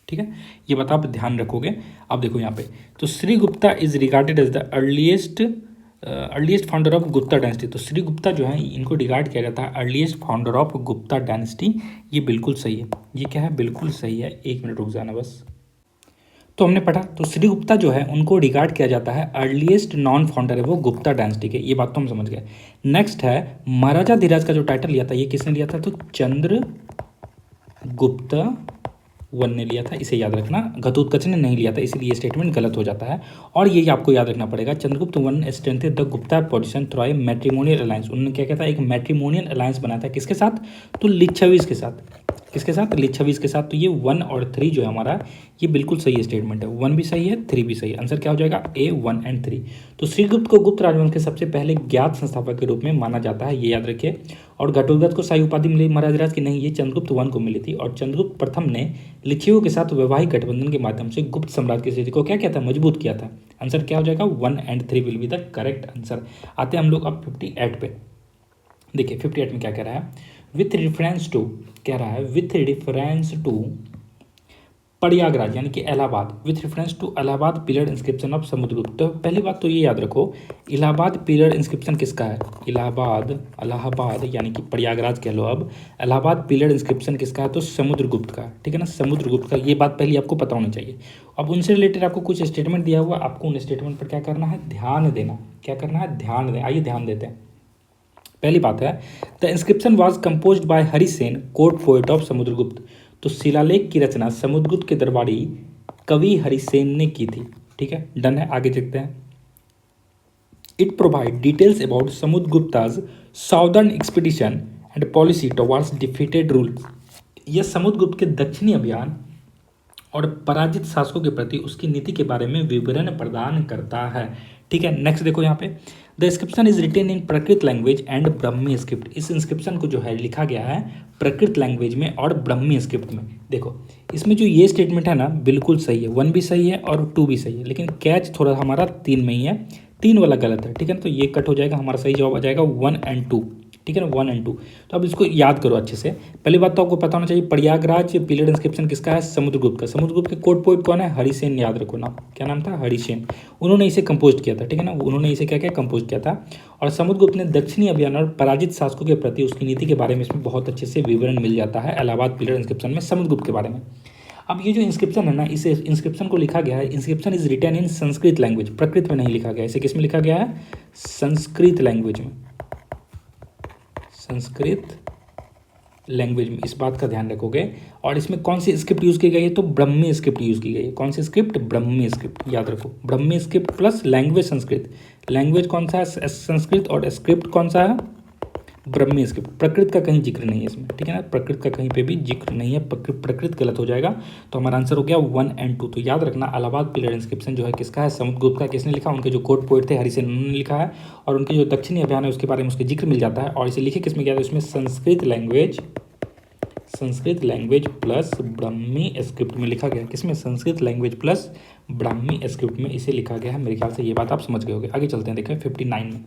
ठीक है, ये बात आप ध्यान रखोगे। अब देखो यहाँ पे, तो Shri Gupta is regarded as the earliest founder of Gupta dynasty. तो श्री गुप्ता जो है इनको रिगार्ड किया जाता है earliest founder of Gupta dynasty, ये बिल्कुल सही है। ये क्या है? बिल्कुल सही है। 1 मिनट रुक जाना बस। तो हमने पढ़ा, तो श्रीगुप्ता जो है उनको रिगार्ड किया जाता है अर्लीस्ट नॉन फाउंडर है वो गुप्ता डायनेस्टी के, ये बात तो हम समझ गए। नेक्स्ट है महाराजा धीराज का जो टाइटल लिया था ये किसने लिया था, तो चंद्रगुप्त वन ने लिया था, इसे याद रखना। घटोत्कच ने नहीं लिया था, इसलिए ये स्टेटमेंट गलत हो जाता है। और ये आपको याद रखना पड़ेगा, Chandragupta one strengthened the Gupta position through a matrimonial alliance. उन्होंने क्या कहता है, एक मैट्रिमोनियल अलायंस बनाया था, किसके साथ, तो लिच्छवीस के साथ। किसके साथ, लिच्छवीस के साथ। तो ये 1 और 3 जो है हमारा, ये बिल्कुल सही स्टेटमेंट है। 1 भी सही है, 3 भी सही है। आंसर क्या हो जाएगा, A 1 एंड 3। तो श्रीगुप्त को गुप्त राजवंश के सबसे पहले ज्ञात संस्थापक के रूप में माना जाता है, ये याद रखिए। और घटोत्कच को शाही उपाधि मिली महाराज राज की, नहीं, ये चंद्रगुप्त वन को मिली थी। और चंद्रगुप्त प्रथम ने लिच्छियों के साथ वैवाहिक गठबंधन के माध्यम से गुप्त साम्राज्य की स्थिति को क्या किया था, मजबूत किया था। आंसर क्या हो जाएगा, 1 and 3 will be the correct answer. आते हैं हम लोग अब 58 पे। देखिए 58 में क्या कह रहा है, विथ रेफरेंस टू, कह रहा है विथ रेफरेंस टू प्रयागराज यानी कि Allahabad, with reference to Allahabad pillar inscription of Samudragupta. तो पहली बात तो ये याद रखो, इलाहाबाद पिलर इंस्क्रिप्शन किसका है, इलाहाबाद यानी कि प्रयागराज कह लो। अब इलाहाबाद पिलर इंस्क्रिप्शन किसका है, तो समुद्रगुप्त का, ठीक है ना, समुद्रगुप्त का। ये बात पहले आपको पता होनी चाहिए। अब उनसे रिलेटेड आपको कुछ स्टेटमेंट दिया हुआ, आपको उन स्टेटमेंट पर क्या करना है, ध्यान देना। क्या करना है, ध्यान दें। आइए ध्यान देते हैं। पहली बात है, the inscription was composed by Harisena, court poet of Samudragupta. तो शिलालेख की रचना समुद्रगुप्त के दरबारी कवि हरिसेन ने की थी, ठीक है, डन है। आगे देखते हैं। It provide details about Samudragupta's southern expedition and policy towards defeated rule. यह समुद्रगुप्त के दक्षिणी अभियान और पराजित शासकों के प्रति उसकी नीति के बारे में विवरण प्रदान करता है, ठीक है। नेक्स्ट देखो यहाँ पे, the inscription is written in Prakrit language and Brahmi script. इस इंस्क्रिप्शन को जो है लिखा गया है प्राकृत लैंग्वेज में और ब्राह्मी स्क्रिप्ट में। देखो इसमें जो ये स्टेटमेंट है ना, बिल्कुल सही है, 1 भी सही है और 2 भी सही है, लेकिन कैच थोड़ा हमारा 3 में ही है, 3 वाला गलत है, ठीक है ना। तो ये कट हो जाएगा, हमारा सही जवाब आ जाएगा 1 एंड 2, ठीक है ना, 1 एंड 2। तो अब इसको याद करो अच्छे से। पहली बात तो आपको पता होना चाहिए, प्रयागराज पिलर इंस्क्रिप्शन किसका है, समुद्रगुप्त का। समुद्रगुप्त के कोर्ट पोएट कौन है, हरिसेन, याद रखो नाम, क्या नाम था, हरिसेन। उन्होंने इसे कंपोज किया था, ठीक है ना, उन्होंने इसे क्या क्या कंपोज किया था। और समुद्रगुप्त ने दक्षिणी अभियान और पराजित शासकों के प्रति उसकी नीति के बारे में इसमें बहुत अच्छे से विवरण मिल जाता है इलाहाबाद पिलर इंस्क्रिप्शन में समुद्रगुप्त के बारे में। अब ये जो इंस्क्रिप्शन है ना, इस इंस्क्रिप्शन को लिखा गया है, inscription is written in Sanskrit language, Prakrit में नहीं लिखा गया, इसे किस में लिखा गया है, संस्कृत लैंग्वेज में, संस्कृत लैंग्वेज में। इस बात का ध्यान रखोगे। और इसमें कौन सी स्क्रिप्ट यूज़ की गई है, तो ब्राह्मी स्क्रिप्ट यूज़ की गई है। कौन सी स्क्रिप्ट, ब्राह्मी स्क्रिप्ट, याद रखो, Brahmi script plus language Sanskrit. Language कौन सा है, संस्कृत, और स्क्रिप्ट कौन सा है, ब्राह्मी स्क्रिप्ट। प्रकृत का कहीं जिक्र नहीं है इसमें, ठीक है ना, प्रकृत का कहीं पे भी जिक्र नहीं है, प्रकृत गलत हो जाएगा। तो हमारा आंसर हो गया 1 एंड 2। तो याद रखना, इलाहाबाद पिलर इंस्क्रिप्शन जो है किसका है, समुद्रगुप्त का। किसने लिखा, उनके जो कोर्ट पोएट थे हरिसेन, उन्होंने लिखा है। और उनके जो दक्षिणी अभियान है उसके बारे में उसके जिक्र मिल जाता है। और इसे लिखे किसमें गया था, इसमें Sanskrit language plus Brahmi script में लिखा गया। किसमें, Sanskrit language plus Brahmi script में इसे लिखा गया है। मेरे ख्याल से ये बात आप समझ गए होंगे। आगे चलते हैं, देखें 59 में।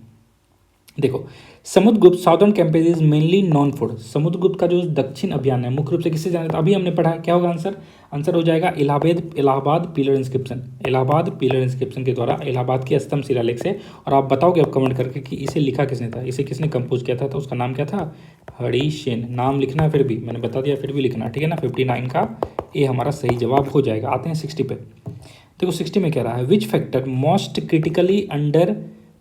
देखो Samudragupta southern campaign is mainly non for. Samudragupta का जो दक्षिण अभियान है मुख्य रूप से किससे जाना था, अभी हमने पढ़ा, क्या होगा आंसर, आंसर हो जाएगा Allahabad pillar inscription. Allahabad pillar inscription के द्वारा इलाहाबाद के स्तंभ शिलालेख से। और आप बताओगे अब कमेंट करके कि इसे लिखा किसने था, इसे किसने कंपोज किया था, तो उसका नाम क्या था, हरिसेन। नाम लिखना है, फिर भी मैंने बता दिया, फिर भी लिखना, ठीक है ना। 59 का ये हमारा सही जवाब हो जाएगा। आते हैं 60 पे। देखो 60 में कह रहा है, which factor most critically under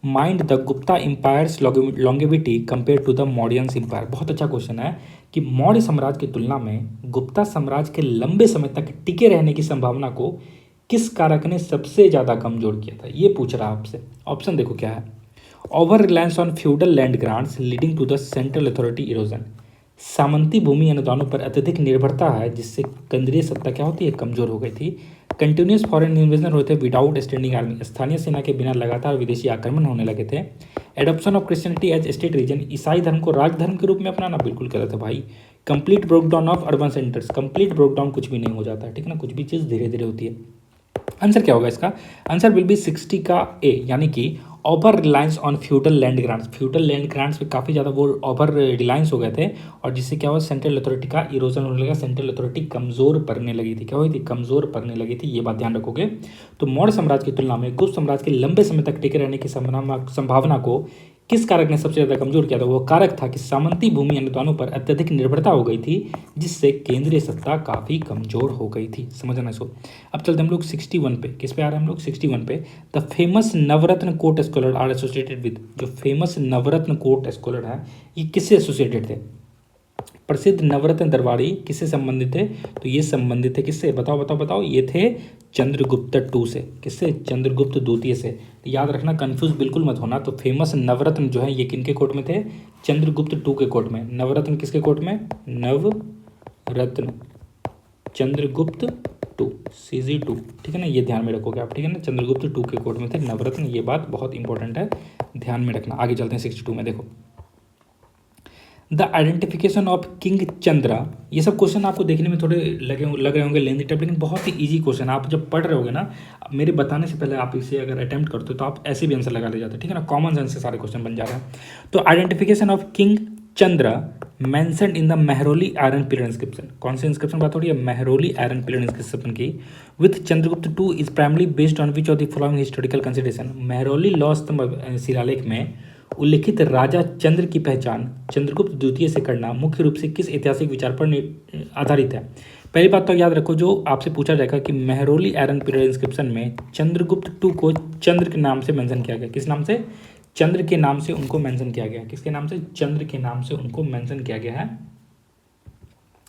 mind the Gupta empire's longevity compare to the Mauryans empire. बहुत अच्छा क्वेश्चन है कि मौर्य साम्राज्य की तुलना में गुप्ता साम्राज्य के लंबे समय तक टिके रहने की संभावना को किस कारक ने सबसे ज़्यादा कमजोर किया था, ये पूछ रहा है आपसे। ऑप्शन देखो क्या है, over reliance on feudal land grants leading to the central authority erosion. सामंती भूमि अनुदानों पर अत्यधिक निर्भरता है जिससे केंद्रीय सत्ता क्या होती है, कमजोर हो गई थी। कंटिन्यूस फॉरेन इन्वेजन होते थे विदाउट स्टैंडिंग आर्मी। स्थानीय सेना के बिना लगातार विदेशी आक्रमण होने लगे थे। Adoption of Christianity as state religion. ईसाई धर्म को राज धर्म के रूप में अपनाना, बिल्कुल गलत है भाई। Complete breakdown of urban centres. Complete breakdown कुछ भी नहीं हो जाता है, ठीक है ना, कुछ भी चीज़ धीरे धीरे होती है। आंसर क्या होगा इसका, आंसर विल बी 60 का ए, यानी कि over reliance on feudal land grants. Feudal land grants पे काफ़ी ज़्यादा वो ओवर रिलायंस हो गए थे, और जिससे क्या हुआ, सेंट्रल अथॉरिटी का इरोजन होने लगा, सेंट्रल अथॉरिटी कमज़ोर पड़ने लगी थी। क्या हुई थी, कमज़ोर पड़ने लगी थी, ये बात ध्यान रखोगे। तो मौर्य साम्राज्य की तुलना में गुप्त साम्राज्य के लंबे समय तक टिके रहने की संभावना को किस कारक ने सबसे ज़्यादा कमजोर किया था? वो कारक था कि सामंती भूमि अनुदानों पर अत्यधिक निर्भरता हो गई थी, जिससे केंद्रीय सत्ता काफ़ी कमजोर हो गई थी। समझना इसको। अब चलते हम लोग 61 पे। किस पे आ रहे हैं हम लोग? 61 पे। The famous Navaratna court scholar are associated with. जो फेमस नवरत्न कोर्ट स्कॉलर है ये किससे एसोसिएटेड थे? प्रसिद्ध नवरत्न दरबारी किससे संबंधित थे? तो ये संबंधित थे किससे? बताओ बताओ बताओ। ये थे चंद्रगुप्त टू से। किससे? चंद्रगुप्त द्वितीय से। तो याद रखना, कंफ्यूज बिल्कुल मत होना। तो फेमस नवरत्न जो है ये किनके कोर्ट में थे? चंद्रगुप्त टू के कोर्ट में। नवरत्न किसके कोर्ट में? नवरत्न चंद्रगुप्त टू, CG2, ठीक है ना, ये ध्यान में रखोगे आप, ठीक है ना। चंद्रगुप्त टू के कोर्ट में थे नवरत्न, ये बात बहुत इंपॉर्टेंट है, ध्यान में रखना। आगे चलते हैं 62 में। देखो, the identification of king Chandra. ये सब क्वेश्चन आपको देखने में थोड़े लग रहे होंगे लेंथी टाइप, लेकिन बहुत ही इजी क्वेश्चन। आप जब पढ़ रहे होगे ना, मेरे बताने से पहले आप इसे अगर अटेम्प्ट करते हो तो आप ऐसे भी आंसर लगा ले जाते, ठीक है ना। कॉमन सेंस से सारे क्वेश्चन बन जा रहे हैं। तो identification of king Chandra mentioned in the Mehrauli iron pillar inscription. कौन से इंस्क्रिप्शन बात हो रही है? मेहरौली आयरन पिलर इंस्क्रिप्शन की। With Chandragupta two is primarily based on which of the following historical consideration. Mehrauli लौह स्तंभ शिलालेख में उल्लिखित राजा चंद्र की पहचान चंद्रगुप्त द्वितीय से करना मुख्य रूप से किस ऐतिहासिक विचार पर आधारित है? पहली बात तो याद रखो, जो आपसे पूछा जाएगा कि मेहरौली आयरन पिलर इंस्क्रिप्शन में चंद्रगुप्त टू को चंद्र के नाम से मेंशन किया गया। किस नाम से? चंद्र के नाम से उनको मेंशन किया गया। किसके नाम से? चंद्र के नाम से उनको मेंशन किया गया है।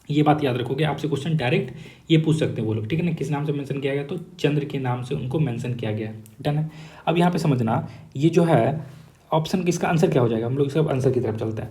ये बात याद रखोगे, आपसे क्वेश्चन डायरेक्ट ये पूछ सकते हैं वो लोग, ठीक है ना। किस नाम से मेंशन किया गया? तो चंद्र के नाम से उनको मेंशन किया गया। डन है। अब यहाँ पे समझना, ये जो है ऑप्शन किसका आंसर क्या हो जाएगा? हम लोग इसका आंसर की तरफ चलते हैं।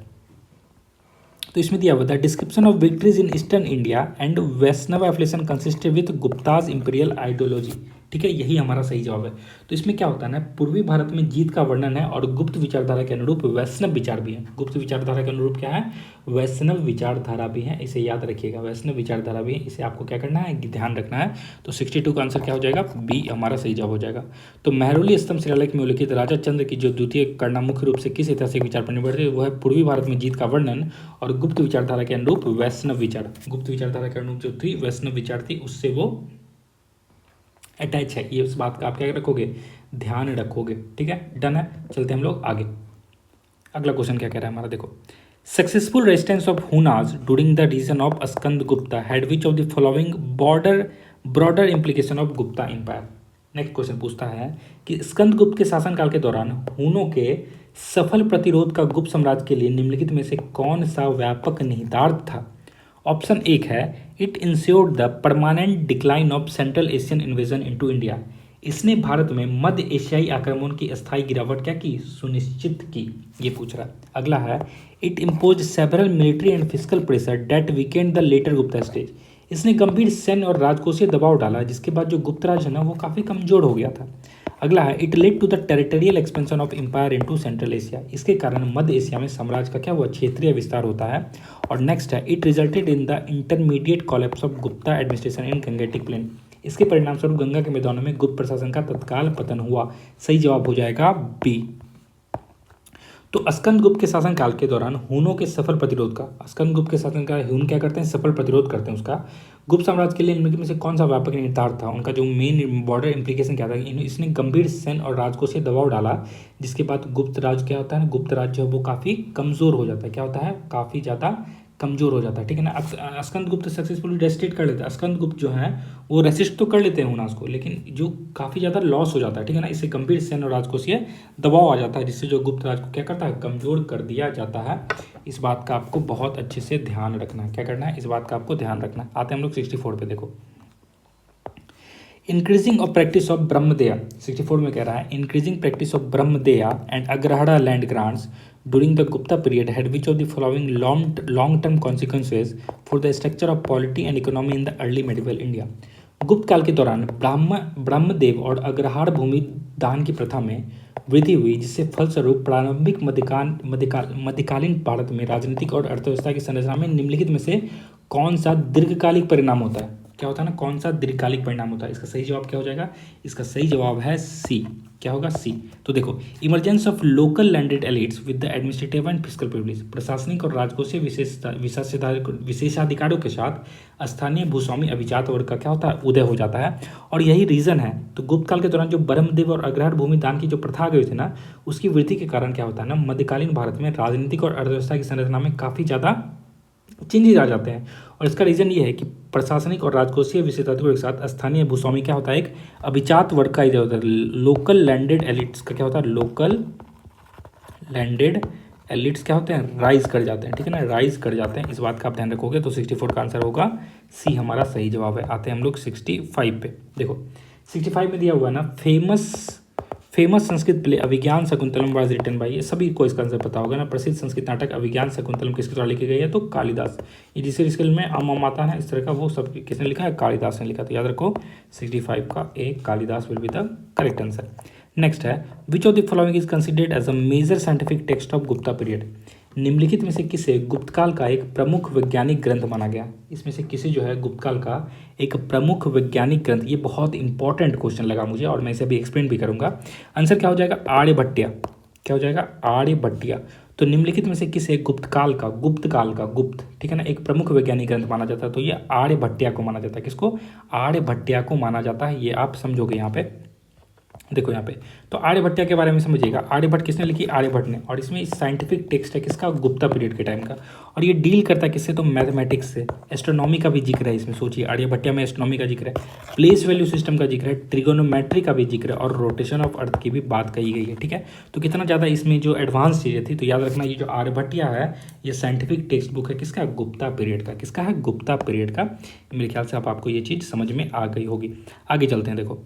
तो इसमें दिया हुआ था description of victories in eastern India and Vaishnava affiliation consisted with Guptas imperial ideology. ठीक है, यही हमारा सही जवाब है। तो इसमें क्या होता है ना, पूर्वी भारत में जीत का वर्णन है और गुप्त विचारधारा के अनुरूप वैष्णव विचार भी है। गुप्त विचारधारा के अनुरूप क्या है? वैष्णव विचारधारा भी है। इसे याद रखिएगा, वैष्णव विचारधारा भी है। इसे आपको क्या करना है? ध्यान रखना है। तो 62 का आंसर क्या हो जाएगा? बी हमारा सही जवाब हो जाएगा। तो मेहरौली स्तंभ शिलालेख में उल्लिखित राजा चंद्र की जो द्वितीय करना मुख्य रूप से किस ऐतिहासिक विचार पर निर्भर है? वह है पूर्वी भारत में जीत का वर्णन और गुप्त विचारधारा के अनुरूप वैष्णव विचार। गुप्त विचारधारा के अनुरूप जो थी वैष्णव विचार थी, उससे वो अटैच है। ये उस बात का आप क्या रखोगे? ध्यान रखोगे, ठीक है। डन है। चलते हम लोग आगे। अगला क्वेश्चन क्या कह रहा है हमारा, देखो। Successful resistance of Hunas during the reason of Skanda Gupta had which of the following broader implication of Gupta empire. Next question पूछता है कि स्कंद गुप्त के शासनकाल के दौरान हुनों के सफल प्रतिरोध का गुप्त साम्राज्य के लिए निम्नलिखित में से कौन सा व्यापक निहितार्थ था? ऑप्शन एक है it insured the permanent decline of central Asian invasion into India. इसने भारत में मध्य एशियाई आक्रमण की अस्थायी गिरावट क्या की? सुनिश्चित की। ये पूछ रहा है। अगला है it impose several military and physical pressure that weakened the later Gupta stage. इसने गंभीर सैन्य और राजकोषीय दबाव डाला जिसके बाद जो गुप्त राज है ना वो काफ़ी कमजोर हो गया था। अगला है it led to the territorial expansion of empire into central Asia. इसके कारण मध्य एशिया में साम्राज्य का क्या हुआ? क्षेत्रीय विस्तार होता है। और नेक्स्ट है it resulted in the intermediate collapse of Gupta administration in Gangetic plain. इसके परिणाम स्वरूप गंगा के मैदानों में गुप्त प्रशासन का तत्काल पतन हुआ। सही जवाब हो जाएगा बी। तो स्कंदगुप्त के शासनकाल के दौरान हुनों के सफल प्रतिरोध का, स्कंदगुप्त के शासनकाल हुन क्या करते हैं? सफल प्रतिरोध करते हैं उसका। गुप्त साम्राज्य के लिए इनमें में से कौन सा व्यापक निहितार्थ था? उनका जो मेन बॉर्डर इंप्लीकेशन क्या था? इसने गंभीर सैन्य और राजकोषीय दबाव डाला जिसके बाद गुप्त राज क्या होता है? गुप्त राज जो है वो काफ़ी कमज़ोर हो जाता है। क्या होता है? काफ़ी ज़्यादा कमजोर हो जाता है, ठीक है ना। स्कंदगुप्त सक्सेसफुली रेस्ट्रिक्ट कर लेता है। स्कंदगुप्त जो है वो रेसिस्ट तो कर लेते हैं हुनास को, लेकिन जो काफ़ी ज़्यादा लॉस हो जाता है, ठीक है ना। इससे गंभीर सैन्य और राजकोषीय दबाव आ जाता है जिससे जो गुप्त राज को क्या करता है? कमजोर कर दिया जाता है। इस बात का आपको बहुत अच्छे से ध्यान रखना है। क्या करना है? इस बात का आपको ध्यान रखना है। आते हैं हम लोग 64 पे। देखो, increasing of practice of Brahmadeya. 64 में कह रहा है increasing practice of Brahmadeya and Agrahara land grants during the Gupta period had which of the following long-term consequences for the structure of polity and economy in the early medieval India? गुप्त काल के दौरान ब्रह्मदेव और अग्रहार भूमि दान की प्रथा में वृद्धि हुई जिससे फलस्वरूप प्रारंभिक मध्यकालीन भारत में राजनीतिक और अर्थव्यवस्था की संरचना में निम्नलिखित में से कौन सा दीर्घकालिक परिणाम होता है? क्या होता है ना, कौन सा दीर्घकालिक परिणाम होता है। इसका सही जवाब क्या हो जाएगा, इसका सही जवाब है सी। क्या होगा, सी। तो देखो, emergence of local landed elites with the administrative and fiscal privilege, प्रशासनिक और राजकोषीय विशेषाधिकारों के साथ स्थानीय भूस्वामी अभिजात वर्ग का क्या होता है, उदय हो जाता है। और यही रीजन है। तो गुप्त काल के दौरान जो ब्रह्मदेव और अग्रहार भूमि दान की जो प्रथा गई थी ना, उसकी वृद्धि के कारण क्या होता है ना, मध्यकालीन भारत में राजनीतिक और अर्थव्यवस्था की संरचना में काफ़ी ज़्यादा चेंजेस आ जाते हैं। और इसका रीज़न ये है कि प्रशासनिक और राजकोषीय विशेषाधिकारों के साथ स्थानीय भूस्वामी क्या होता है, एक अभिजात वर्ग का इधर होता है। लोकल लैंडेड एलिट्स का क्या होता है, लोकल लैंडेड एलिट्स क्या होते हैं, राइज कर जाते हैं। ठीक है ना, राइज कर जाते हैं। इस बात का आप ध्यान रखोगे। तो 64 का आंसर होगा सी, हमारा सही जवाब है। आते हैं हम लोग 65 पे। देखो 65 में दिया हुआ है ना, famous Sanskrit play Abhijnana Shakuntalam was written by, ये सभी को इसका आंसर पता होगा ना। प्रसिद्ध संस्कृत नाटक अभिज्ञान शकुंतलम किसके द्वारा लिखी गई है, तो कालिदास। ये जिस स्केल में आम आता है इस तरह का, वो सब किसने लिखा है, कालिदास ने लिखा। तो याद रखो 65 का A, Kalidasa will be the correct answer. Next is, which of the following is considered as a major scientific text of Gupta period, निम्नलिखित में से किसे गुप्तकाल का एक प्रमुख वैज्ञानिक ग्रंथ माना गया। इसमें से किसे जो है गुप्तकाल का एक प्रमुख वैज्ञानिक ग्रंथ, ये बहुत इंपॉर्टेंट क्वेश्चन लगा मुझे और मैं इसे अभी एक्सप्लेन भी करूंगा। आंसर क्या हो जाएगा, आर्यभट्टिया। क्या हो जाएगा, आर्यभट्टिया। तो निम्नलिखित में से किसे गुप्त, ठीक है ना, एक प्रमुख वैज्ञानिक ग्रंथ माना जाता है, तो ये आर्यभट्टिया को माना जाता है। किसको, आर्यभट्टिया को माना जाता है। ये आप समझोगे यहाँ पे। देखो यहाँ पे, तो आर्यभट्टिया के बारे में समझिएगा। आर्यभट्ट किसने लिखी, आर्यभट्ट ने। और इसमें साइंटिफिक टेक्स्ट है किसका, गुप्ता पीरियड के टाइम का। और ये डील करता है किससे, तो मैथमेटिक्स से। एस्ट्रोनॉमी का भी जिक्र है इसमें। सोचिए, आर्यभट्टिया में एस्ट्रोनॉमी का जिक्र है, प्लेस वैल्यू सिस्टम का जिक्र है, ट्रिगोनोमेट्री का भी जिक्र है और रोटेशन ऑफ अर्थ की भी बात कही गई है। ठीक है, तो कितना ज़्यादा इसमें जो एडवांस चीज़ें थी। तो याद रखना, ये जो आर्यभट्टिया है ये साइंटिफिक टेक्स्ट बुक है किसका, गुप्ता पीरियड का। किसका है, गुप्ता पीरियड का। मेरे ख्याल से आपको ये चीज़ समझ में आ गई होगी। आगे चलते हैं। देखो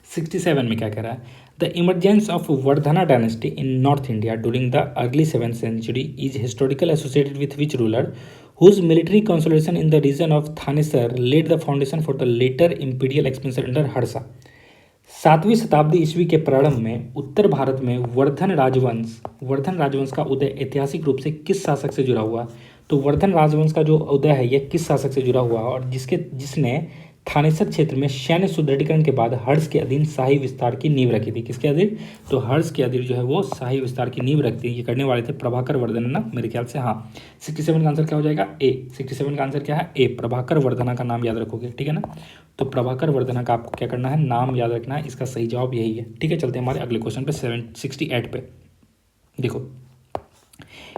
67 में क्या कह रहा है, the emergence of Vardhana dynasty in north India during the early 7th century is historical associated with which ruler whose military consolidation in the reason of Thanesar led the foundation for the later imperial expansion under Harsha. 7वीं शताब्दी ईस्वी के प्रारंभ में उत्तर भारत में वर्धन राजवंश का उदय ऐतिहासिक रूप से किस शासक से जुड़ा हुआ। तो वर्धन राजवंश का जो उदय है यह किस शासक से जुड़ा हुआ और जिसने थानेसर क्षेत्र में सैन्य सुदृढ़ीकरण के बाद हर्ष के अधीन शाही विस्तार की नींव रखी थी। किसके अधीन, तो हर्ष के अधीन जो है वो शाही विस्तार की नींव रखती है। ये करने वाले थे प्रभाकर वर्धन ना, मेरे ख्याल से। हाँ, 67 का आंसर क्या हो जाएगा, ए। 67 का आंसर क्या है, ए। प्रभाकर वर्धना का नाम याद रखोगे। ठीक है ना, तो प्रभाकर वर्धना का आपको क्या करना है, नाम याद रखना है। इसका सही जवाब यही है। ठीक है, चलते हैं हमारे अगले क्वेश्चन पे 68 पे। देखो,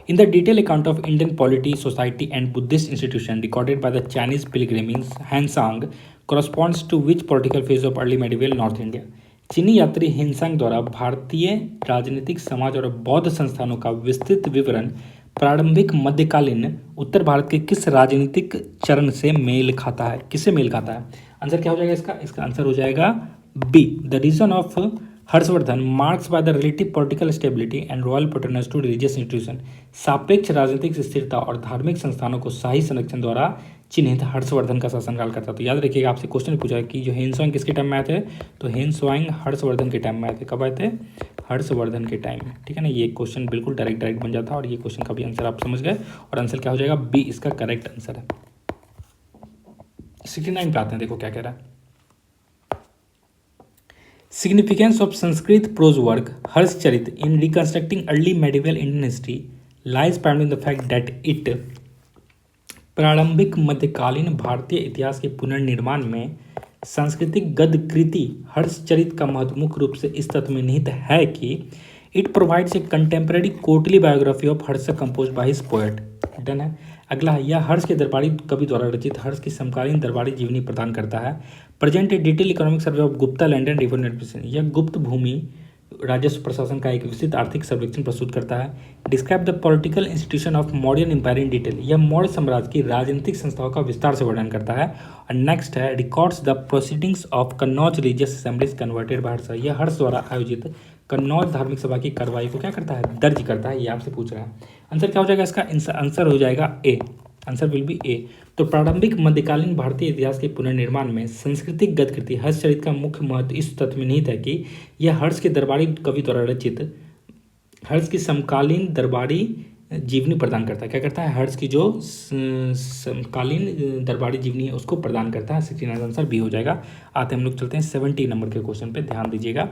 in the detailed account of Indian polity, society and Buddhist institution recorded by the Chinese pilgrims Hansang corresponds to which political phase of early medieval North India? चीनी यात्री हिनसांग द्वारा भारतीय राजनीतिक, समाज और बौद्ध संस्थानों का विस्तृत विवरण प्रारंभिक मध्यकालीन उत्तर भारत के किस राजनीतिक चरण से मेल खाता है, किससे मेल खाता है। आंसर क्या हो जाएगा इसका आंसर हो जाएगा B, the reason of Harshavardhana marks by the relative political stability and royal patronage to religious institution. सापेक्ष राजनीतिक स्थिरता और धार्मिक संस्थानों को शाही संरक्षण द्वारा चिन्हित हर्षवर्धन का शासनकाल करता। तो याद रखिएगा, आपसे क्वेश्चन पूछा है कि जो हेनसोइंग किसके टाइम में आए थे, तो हेनसोइंग हर्षवर्धन के टाइम में आए थे। कब आए थे, हर्षवर्धन के टाइम में। ठीक है ना, ये क्वेश्चन बिल्कुल डायरेक्ट बन जाता और ये क्वेश्चन का भी आंसर आप समझ गए। और आंसर क्या हो जाएगा, बी इसका करेक्ट आंसर है। 69 पे आते हैं। देखो क्या कह रहा है, Significance of Sanskrit prose work Harshcharit in reconstructing early medieval Indian history lies primarily in the fact that it प्रारंभिक मध्यकालीन भारतीय इतिहास के पुनर्निर्माण में सांस्कृतिक गद्य कृति हर्षचरित का महत्व मुख्य रूप से इस तथ्य में निहित है कि it provides a contemporary courtly biography of Harsh compose by his poet. Done है। अगला है, यह हर्ष के दरबारी कवि द्वारा रचित हर्ष की समकालीन दरबारी जीवनी प्रदान करता है। Present A detail economic survey of Gupta land and river administration, यह गुप्त भूमि राजस्व प्रशासन का एक विस्तृत आर्थिक सर्वेक्षण प्रस्तुत करता है। Describe the political institution of modern empire in detail, यह मौर्य साम्राज्य की राजनीतिक संस्थाओं का विस्तार से वर्णन करता है। और next is, records the proceedings of Kannauj religious assemblies converted by Harsha, यह हर्ष द्वारा आयोजित कन्नौज धार्मिक सभा की कार्रवाई को क्या करता है, दर्ज करता है। ये आपसे पूछ रहा है। आंसर क्या हो जाएगा इसका, आंसर हो जाएगा ए, आंसर विल बी ए। तो प्रारंभिक मध्यकालीन भारतीय इतिहास के पुनर्निर्माण में सांस्कृतिक गद्यकृति हर्षचरित का मुख्य महत्व इस तथ्य में निहित है कि यह हर्ष के दरबारी कवि द्वारा रचित हर्ष की समकालीन दरबारी जीवनी प्रदान करता है। क्या करता है? हर्ष की जो समकालीन दरबारी जीवनी है उसको प्रदान करता है। 69 आंसर बी हो जाएगा। आते हम लोग चलते हैं 70 नंबर के क्वेश्चन पे, ध्यान दीजिएगा।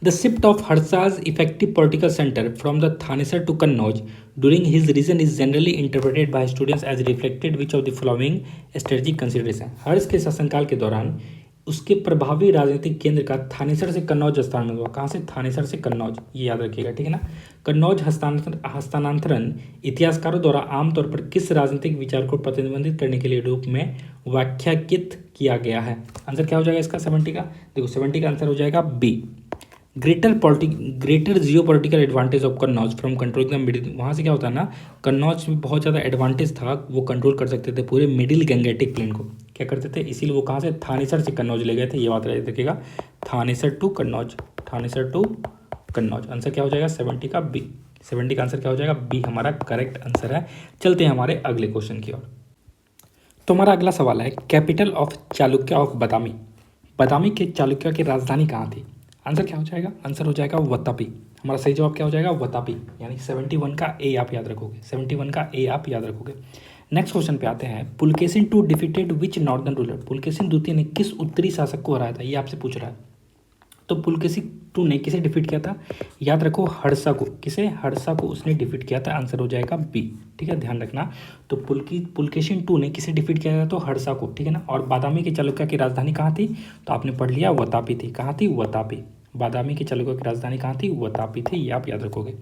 The shift of Harsha's effective political center from the Thanesar to Kannauj during his reign is generally interpreted by students as reflected which of the following strategic consideration। हर्ष के शासनकाल के दौरान उसके प्रभावी राजनीतिक केंद्र का थानेसर से कन्नौज स्थानांतरण हुआ। कहाँ से? थानेसर से कन्नौज, ये याद रखिएगा, ठीक है ना। कन्नौज हस्तांतरण इतिहासकारों द्वारा आमतौर पर किस राजनीतिक विचार को प्रतिबंधित करने के लिए रूप में व्याख्यायित किया गया है? आंसर क्या हो जाएगा इसका 70 का? देखो 70 का आंसर हो जाएगा B. Greater geo political advantage of Kannauj from controlling the middle. वहाँ से क्या होता है ना, कन्नौज में बहुत ज़्यादा एडवांटेज था, वो कंट्रोल कर सकते थे पूरे मिडिल गंगेटिक प्लेन को। क्या करते थे? इसीलिए वो कहाँ से? थानेसर से कन्नौज ले गए थे, ये बात रखिएगा। Thanesar to Kannauj, Thanesar to Kannauj. Answer क्या हो जाएगा 70 का बी। 70 का आंसर क्या हो जाएगा? बी हमारा करेक्ट आंसर है। चलते हैं हमारे अगले क्वेश्चन की ओर। तो हमारा अगला सवाल है, कैपिटल ऑफ चालुक्य ऑफ बादामी। बादामी के चालुक्य की राजधानी कहाँ थी? आंसर क्या हो जाएगा? आंसर हो जाएगा वतापी। हमारा सही जवाब क्या हो जाएगा? वतापी, यानी 71 का ए आप याद रखोगे। 71 का ए आप याद रखोगे। नेक्स्ट क्वेश्चन पे आते हैं। Pulakeshin two defeated which northern ruler. Pulakeshin द्वितीय ने किस उत्तरी शासक को हराया था? ये आपसे पूछ रहा है। तो पुलकेशिन टू ने किसे डिफीट किया था? याद रखो, हर्षा को। किसे? हर्षा को उसने डिफीट किया था। आंसर हो जाएगा बी, ठीक है, ध्यान रखना। तो पुलकेशिन टू ने किसे डिफीट किया था? तो हर्षा को, ठीक है ना। और बादामी के चालुक्य की राजधानी कहाँ थी? तो आपने पढ़ लिया, वतापी थी। कहाँ थी? वतापी। बादामी के चालुक्य की राजधानी कहाँ थी? वतापी थी, ये आप याद रखोगे।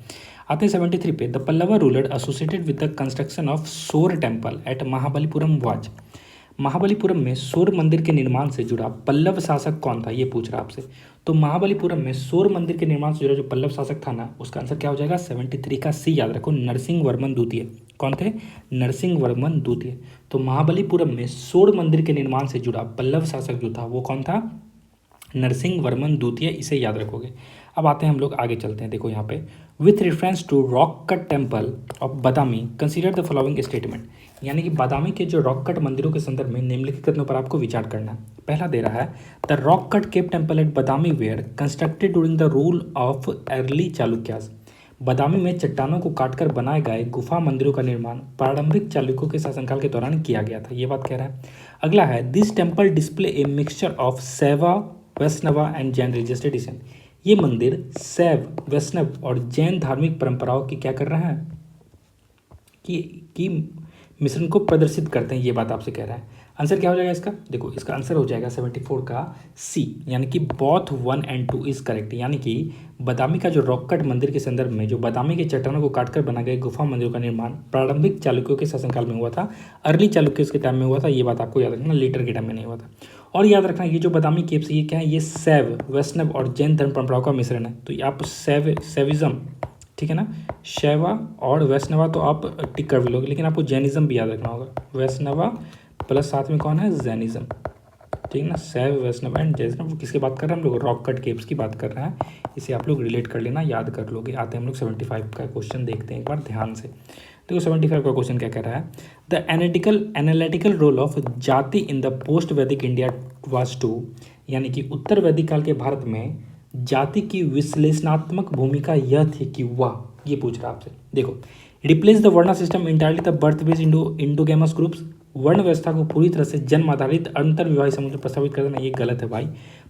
आते हैं 73 पे। The Pallava ruler associated with the construction of shore temple at Mahabalipuram was. Mahabalipuram में सौर मंदिर के निर्माण से जुड़ा पल्लव शासक कौन था? ये पूछ रहा आपसे। तो महाबलीपुरम में सौर मंदिर के निर्माण से जुड़ा जो पल्लव शासक था ना, उसका आंसर क्या हो जाएगा? 73 का सी याद रखो, नरसिंह वर्मन द्वितीय। कौन थे? नरसिंह वर्मन द्वितीय। तो महाबलीपुरम में सौर मंदिर के निर्माण से जुड़ा पल्लव शासक जो था वो कौन था? नरसिंह वर्मन द्वितीय, इसे याद रखोगे। अब आते हैं हम लोग आगे चलते हैं। देखो यहाँ पे, with reference to rock cut temple of Badami consider the following statement. यानी कि बादामी के जो रॉक कट मंदिरों के संदर्भ में निम्नलिखित कथनों पर आपको विचार करना है। पहला दे रहा है, the rock cut cave temple at Badami were constructed during the rule of early Chalukyas. Badami में चट्टानों को काटकर बनाए गए गुफा मंदिरों का निर्माण प्रारंभिक चालुक्यों के शासनकाल के दौरान किया गया था, ये बात कह रहा है। अगला है, this temple display a mixture of Shaiva, Vaishnava and Jain religious tradition. ये मंदिर शैव, वैष्णव और जैन धार्मिक परंपराओं की क्या कर रहा है? कि मिश्रण को प्रदर्शित करते हैं, ये बात आपसे कह रहा है। आंसर क्या हो जाएगा इसका? देखो इसका आंसर हो जाएगा 74 का सी, यानी कि बोथ 1 and 2 इज करेक्ट। यानी कि बादामी का जो रॉक कट मंदिर के संदर्भ में जो बादामी के चट्टानों को काटकर बनाए गए गुफा मंदिरों का निर्माण प्रारंभिक चालुक्यों के शासनकाल में हुआ था, अर्ली चालुक्यों के टाइम में हुआ था, ये बात आपको याद रखना, लेटर के टाइम में नहीं हुआ था। और याद रखना, ये जो बादामी केव्स ये क्या है? ये शैव, वैष्णव और जैन धर्म परंपराओं का मिश्रण है। तो आप शैविज्म, ठीक है ना, शैवा और वैष्णवा तो आप टिक कर भी लोगे, लेकिन आपको जैनिज्म भी याद रखना होगा। वैष्णवा प्लस साथ में कौन है? जैनिज्म, ठीक है ना। शैव, वैष्णव एंड जैनिज्म, किसकी बात कर रहे हैं हम लोग? रॉक कट केव्स की बात कर रहे हैं। इसे आप लोग रिलेट कर लेना, याद कर लोगे। आते हैं हम लोग 75 का क्वेश्चन देखते हैं एक बार ध्यान से। देखो 75 का क्वेश्चन क्या कह रहा है, द एनालिटिकल रोल ऑफ जाति इन द पोस्ट वैदिक इंडिया वाज टू, यानी कि उत्तर वैदिक काल के भारत में जाति की विश्लेषणात्मक भूमिका यह थी कि वह, ये पूछ रहा आपसे। देखो, replace the varna system entirely the birth based endogamous groups, वर्ण व्यवस्था को पूरी तरह से जन्म आधारित अंतर विवाही समूह में प्रस्तावित कर देना, ये गलत है भाई।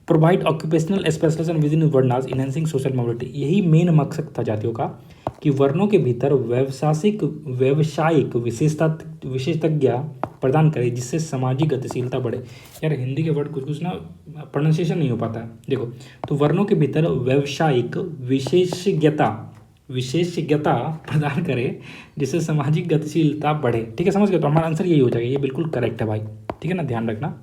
Provide occupational specialisation within varnas enhancing social mobility, यही मेन मकसद था जातियों का कि वर्णों के भीतर व्यावसायिक विशेषज्ञ प्रदान करे, जिससे सामाजिक गतिशीलता बढ़े। यार हिंदी के वर्ड कुछ ना प्रोनाउंसिएशन नहीं हो पाता है। देखो, तो वर्णों के भीतर व्यावसायिक विशेषज्ञता प्रदान करे, जिससे सामाजिक गतिशीलता बढ़े। ठीक है, समझ गए? तो हमारा आंसर यही हो जाएगा, ये बिल्कुल करेक्ट है भाई। ठीक है ना, ध्यान रखना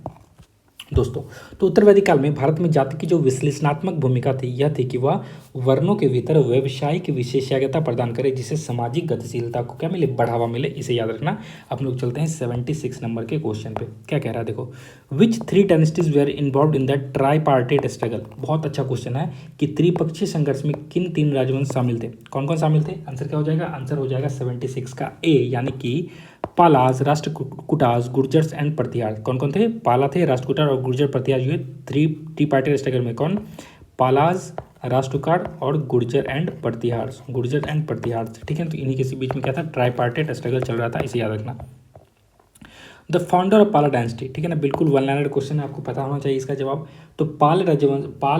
दोस्तों। तो उत्तर वैदिक काल में भारत में जाति की जो विश्लेषणात्मक भूमिका थी, यह थी कि वह वर्णों के भीतर व्यावसायिक विशेषज्ञता प्रदान करे, जिससे सामाजिक गतिशीलता को क्या मिले? बढ़ावा मिले। इसे याद रखना। अब लोग चलते हैं 76 नंबर के क्वेश्चन पे। क्या कह रहा है देखो, which 3 dynasties were involved in the tripartite struggle. बहुत अच्छा क्वेश्चन है कि त्रिपक्षीय संघर्ष में किन 3 राजवंश शामिल थे? कौन कौन शामिल थे? आंसर क्या हो जाएगा? आंसर हो जाएगा 76 का ए, यानी कि पालाज, राष्ट्रकूटाज, गुर्जर्स एंड प्रतिहार। कौन कौन थे? पाला थे, राष्ट्रकूटार और गुर्जर प्रतिहार। ये 3 पार्टी स्ट्रगल में कौन? पालाज, राष्ट्रकूट और गुर्जर एंड प्रतिहार, ठीक है। तो इन्हीं के बीच में क्या था, ट्राईपार्टाइट स्ट्रगल चल रहा था, इसे याद रखना। द फाउंडर ऑफ पाला डायनेस्टी, ठीक है ना, बिल्कुल वन लाइनर क्वेश्चन है, आपको पता होना चाहिए इसका जवाब। तो पाल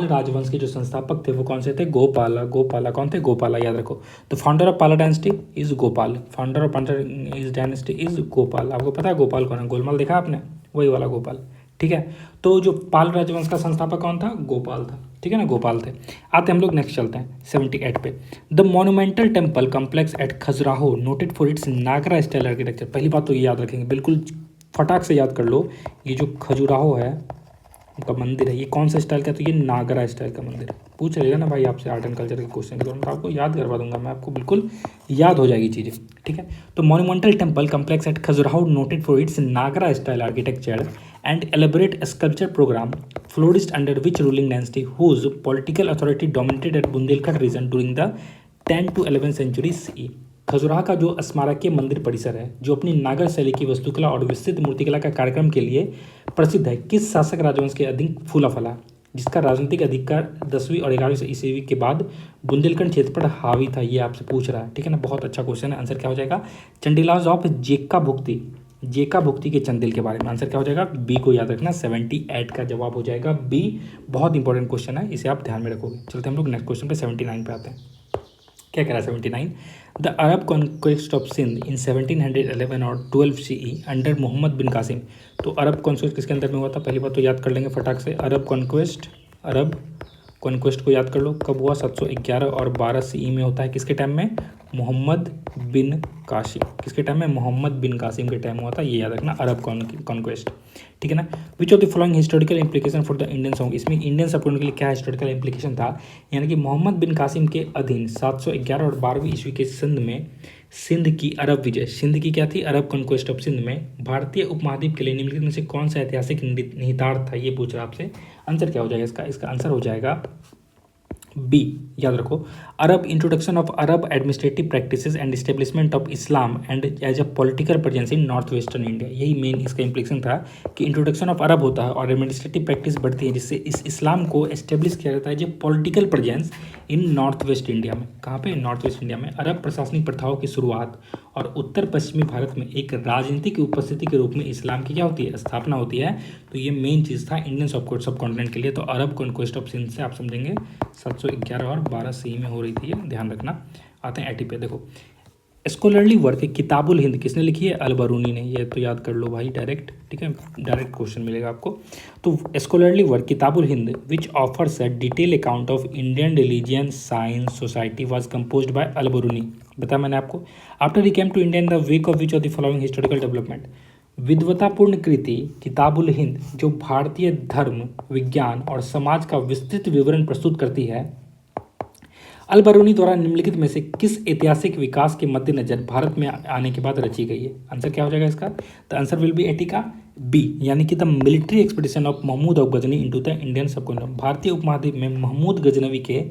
राजवंश के जो संस्थापक थे वो कौन से थे, गोपाला कौन थे, गोपाला, याद रखो। तो फाउंडर ऑफ पाला dynasty is Gopal, founder of पाला इज डायनेस्टी इज गोपाल। आपको पता है गोपाल कौन है, गोलमाल देखा आपने, वही वाला गोपाल, ठीक है। तो जो पाल राजवंश का संस्थापक कौन था, गोपाल था, ठीक है ना, गोपाल थे। आते हम लोग नेक्स्ट चलते हैं 78 पे। The monumental temple complex at Khajuraho noted for its Nagara style architecture. पहली बात तो ये याद रखेंगे, बिल्कुल फटाक से याद कर लो, ये जो खजुराहो है उनका मंदिर है, ये कौन सा स्टाइल का, तो ये नागरा स्टाइल का मंदिर है। पूछ लेगा ना भाई आपसे आर्ट एंड कल्चर के क्वेश्चन के दौरान, तो आपको याद करवा दूंगा मैं, आपको बिल्कुल याद हो जाएगी चीज़ें, ठीक है। तो monumental temple complex at Khajuraho noted for its Nagara style architecture and elaborate sculpture program flourished under which ruling dynasty whose political authority dominated at Bundelkhand region during the 10 to 11th century CE। Khajuraho का जो स्मारकीय मंदिर परिसर है, जो अपनी नागर शैली की वस्तुकला और विस्तृत मूर्तिकला का कार्यक्रम के लिए प्रसिद्ध है, किस शासक राजवंश के अधीन फूला फला, जिसका राजनीतिक अधिकार 10वीं और 11वीं ईस्वी के बाद बुंदेलखंड क्षेत्र पर हावी था, ये आपसे पूछ रहा है, ठीक है ना। बहुत अच्छा क्वेश्चन है, आंसर क्या हो जाएगा, चंडीलाज ऑफ जेका भुक्ति के चंदेल के बारे में। आंसर क्या हो जाएगा, बी को याद रखना, 78 का जवाब हो जाएगा बी। बहुत इंपॉर्टेंट क्वेश्चन है, इसे आप ध्यान में रखोगे। चलते हम लोग नेक्स्ट क्वेश्चन पे 79 पे आते हैं। क्या कह रहा है 79, the Arab conquest of Sindh in 1711 और 12 CE under Muhammad bin Qasim. तो अरब कॉन्क्वेस्ट किसके अंदर में हुआ था, पहली बात तो याद कर लेंगे फटाक से, अरब कॉन्क्वेस्ट को याद कर लो, कब हुआ, 711 और 12 CE में होता है, किसके टाइम में, मोहम्मद बिन कासिम, किसके टाइम में, मोहम्मद बिन कासिम के टाइम हुआ था, ये याद रखना, अरब कॉन्क्वेस्ट, ठीक है ना। विच of the following historical implication for the Indian song, इसमें इंडियन सबकॉन्टिनेंट के लिए क्या हिस्टोरिकल इंप्लीकेशन था, यानी कि मोहम्मद बिन कासिम के अधीन 711 और 12वीं ईस्वी के सिंध की अरब विजय, सिंध की क्या थी, अरब कॉन्क्वेस्ट ऑफ सिंध में भारतीय उपमहाद्वीप के लिए निम्नलिखित में से कौन सा ऐतिहासिक निहितार्थ था, ये पूछ रहा आपसे। आंसर क्या हो जाएगा इसका आंसर हो जाएगा बी, याद रखो, Arab introduction of Arab administrative practices and establishment of Islam and as a political presence in north western India. यही मेन इसका इम्प्लीकेशन था कि इंट्रोडक्शन ऑफ अरब होता है और एडमिनिस्ट्रेटिव प्रैक्टिस बढ़ती है, जिससे इस इस्लाम को एस्टेब्लिश किया जाता है जो political presence in north west India में। कहाँ पे, नॉर्थ वेस्ट इंडिया में। अरब प्रशासनिक प्रथाओं की शुरुआत और उत्तर पश्चिमी भारत में एक राजनीतिक उपस्थिति के रूप में इस्लाम की क्या होती है, स्थापना होती है। तो ये मेन चीज़ था इंडियन सब कॉन्टिनेंट के लिए। तो अरब कॉन्क्वेस्ट ऑफ सिंध से आप समझेंगे 711 और 12 CE में हो रही थी, ध्यान रखना। आते हैं 80 पे, देखो स्कॉलरली वर्क किताबुल हिंद किसने लिखी है, अल बरूनी ने, ये तो याद कर लो भाई डायरेक्ट, ठीक है, डायरेक्ट क्वेश्चन मिलेगा आपको। तो scholarly work Kitabul Hind which offers a detail account of Indian religion science society was composed by Al Biruni. बताया मैंने आपको। After he came to India in the wake of which of the following historical development, विद्वतापूर्ण कृति किताबुल हिंद जो भारतीय धर्म, विज्ञान और समाज का विस्तृत विवरण प्रस्तुत करती है, अल बरूनी द्वारा निम्नलिखित में से किस ऐतिहासिक विकास के मद्देनजर भारत में आने के बाद रची गई है। आंसर क्या हो जाएगा इसका, द आंसर विल बी 80 का बी, यानी कि the military expedition of Mahmud of Ghazni into the Indian subcontinent. भारतीय उपमहाद्वीप में महमूद गजनवी के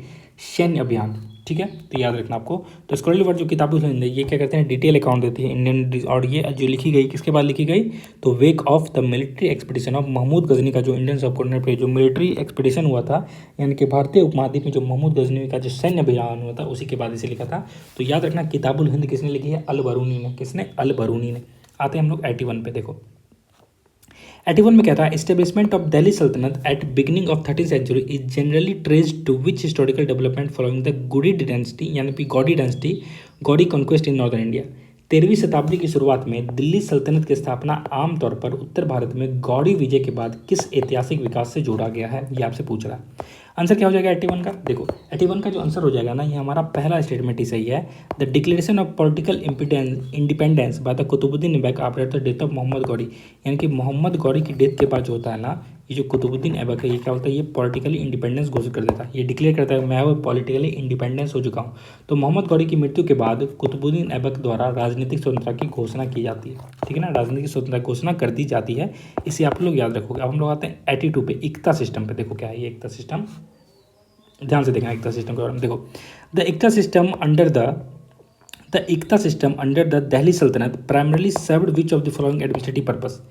सैन्य अभियान, ठीक है, तो याद रखना आपको। तो स्कॉलरली वर्क जो किताबें हिंद ये क्या करते हैं, डिटेल अकाउंट देती है इंडियन, और ये जो लिखी गई किसके बाद लिखी गई, तो wake of the military expedition of Mahmud Ghazni का जो इंडियन सबकॉन्टिनेंट पे जो मिलिट्री एक्सपीडिशन हुआ था, यानी कि भारतीय उपमहाद्वीप में जो महमूद गजनवी का जो सैन्य अभियान हुआ था उसी के बाद इसे लिखा था। तो याद रखना किताबुल हिंद किसने लिखी है, अल बरूनी ने, किसने, अल बरूनी ने। आते हैं हम लोग 81 पे, देखो 81 में क्या था, एस्टेब्लिशमेंट ऑफ दिल्ली सल्तनत at beginning of 13th sanctuary is generally traced to which historical development following the Gudi dynasty, यानी कि गौड़ी dynasty, Gaudi conquest in northern India. 13वीं शताब्दी की शुरुआत में दिल्ली सल्तनत की स्थापना आमतौर पर उत्तर भारत में गौड़ी विजय के बाद किस ऐतिहासिक विकास से जोड़ा गया है, ये आपसे पूछ रहा है। आंसर क्या हो जाएगा 81 का, देखो 81 का जो आंसर हो जाएगा ना, ये हमारा पहला स्टेटमेंट ही सही है। The declaration of political independence by the Qutbuddin Aibak after the death of Mohammad Ghori, यानी कि मोहम्मद गौरी की डेथ के बाद जो होता है ना, ये जो कुतुबुद्दीन ऐबक है, ये क्या होता है, ये पॉलिटिकली इंडिपेंडेंस घोषित कर देता है, ये डिक्लेयर करता है मैं वो पॉलिटिकली इंडिपेंडेंस हो चुका हूँ। तो मोहम्मद गौरी की मृत्यु के बाद कुतुबुद्दीन ऐबक द्वारा राजनीतिक स्वतंत्रता की घोषणा की जाती है, ठीक है ना, राजनीतिक स्वतंत्रता की घोषणा कर दी जाती है, इसे आप लोग याद रखोगे। अब हम लोग आते हैं 82 पे, एकता सिस्टम पे। देखो क्या है ये एकता सिस्टम, ध्यान से देखना एकता सिस्टम के बारे में। देखो the iqta system under the Delhi sultanate primarily served which of the following administrative purpose.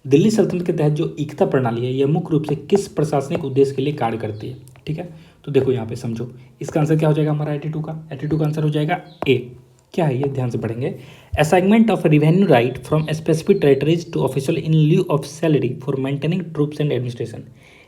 Delhi सल्तनत के तहत जो एकता प्रणाली है, यह मुख्य रूप से किस प्रशासनिक उद्देश्य के लिए कार्य करती है, ठीक है। तो देखो यहाँ पे समझो, इसका आंसर क्या हो जाएगा हमारा 82 का, 82 का आंसर हो जाएगा ए। क्या है ये, ध्यान से पढ़ेंगे। Assignment of revenue right from specific territories to official in lieu of salary for maintaining troops and administration.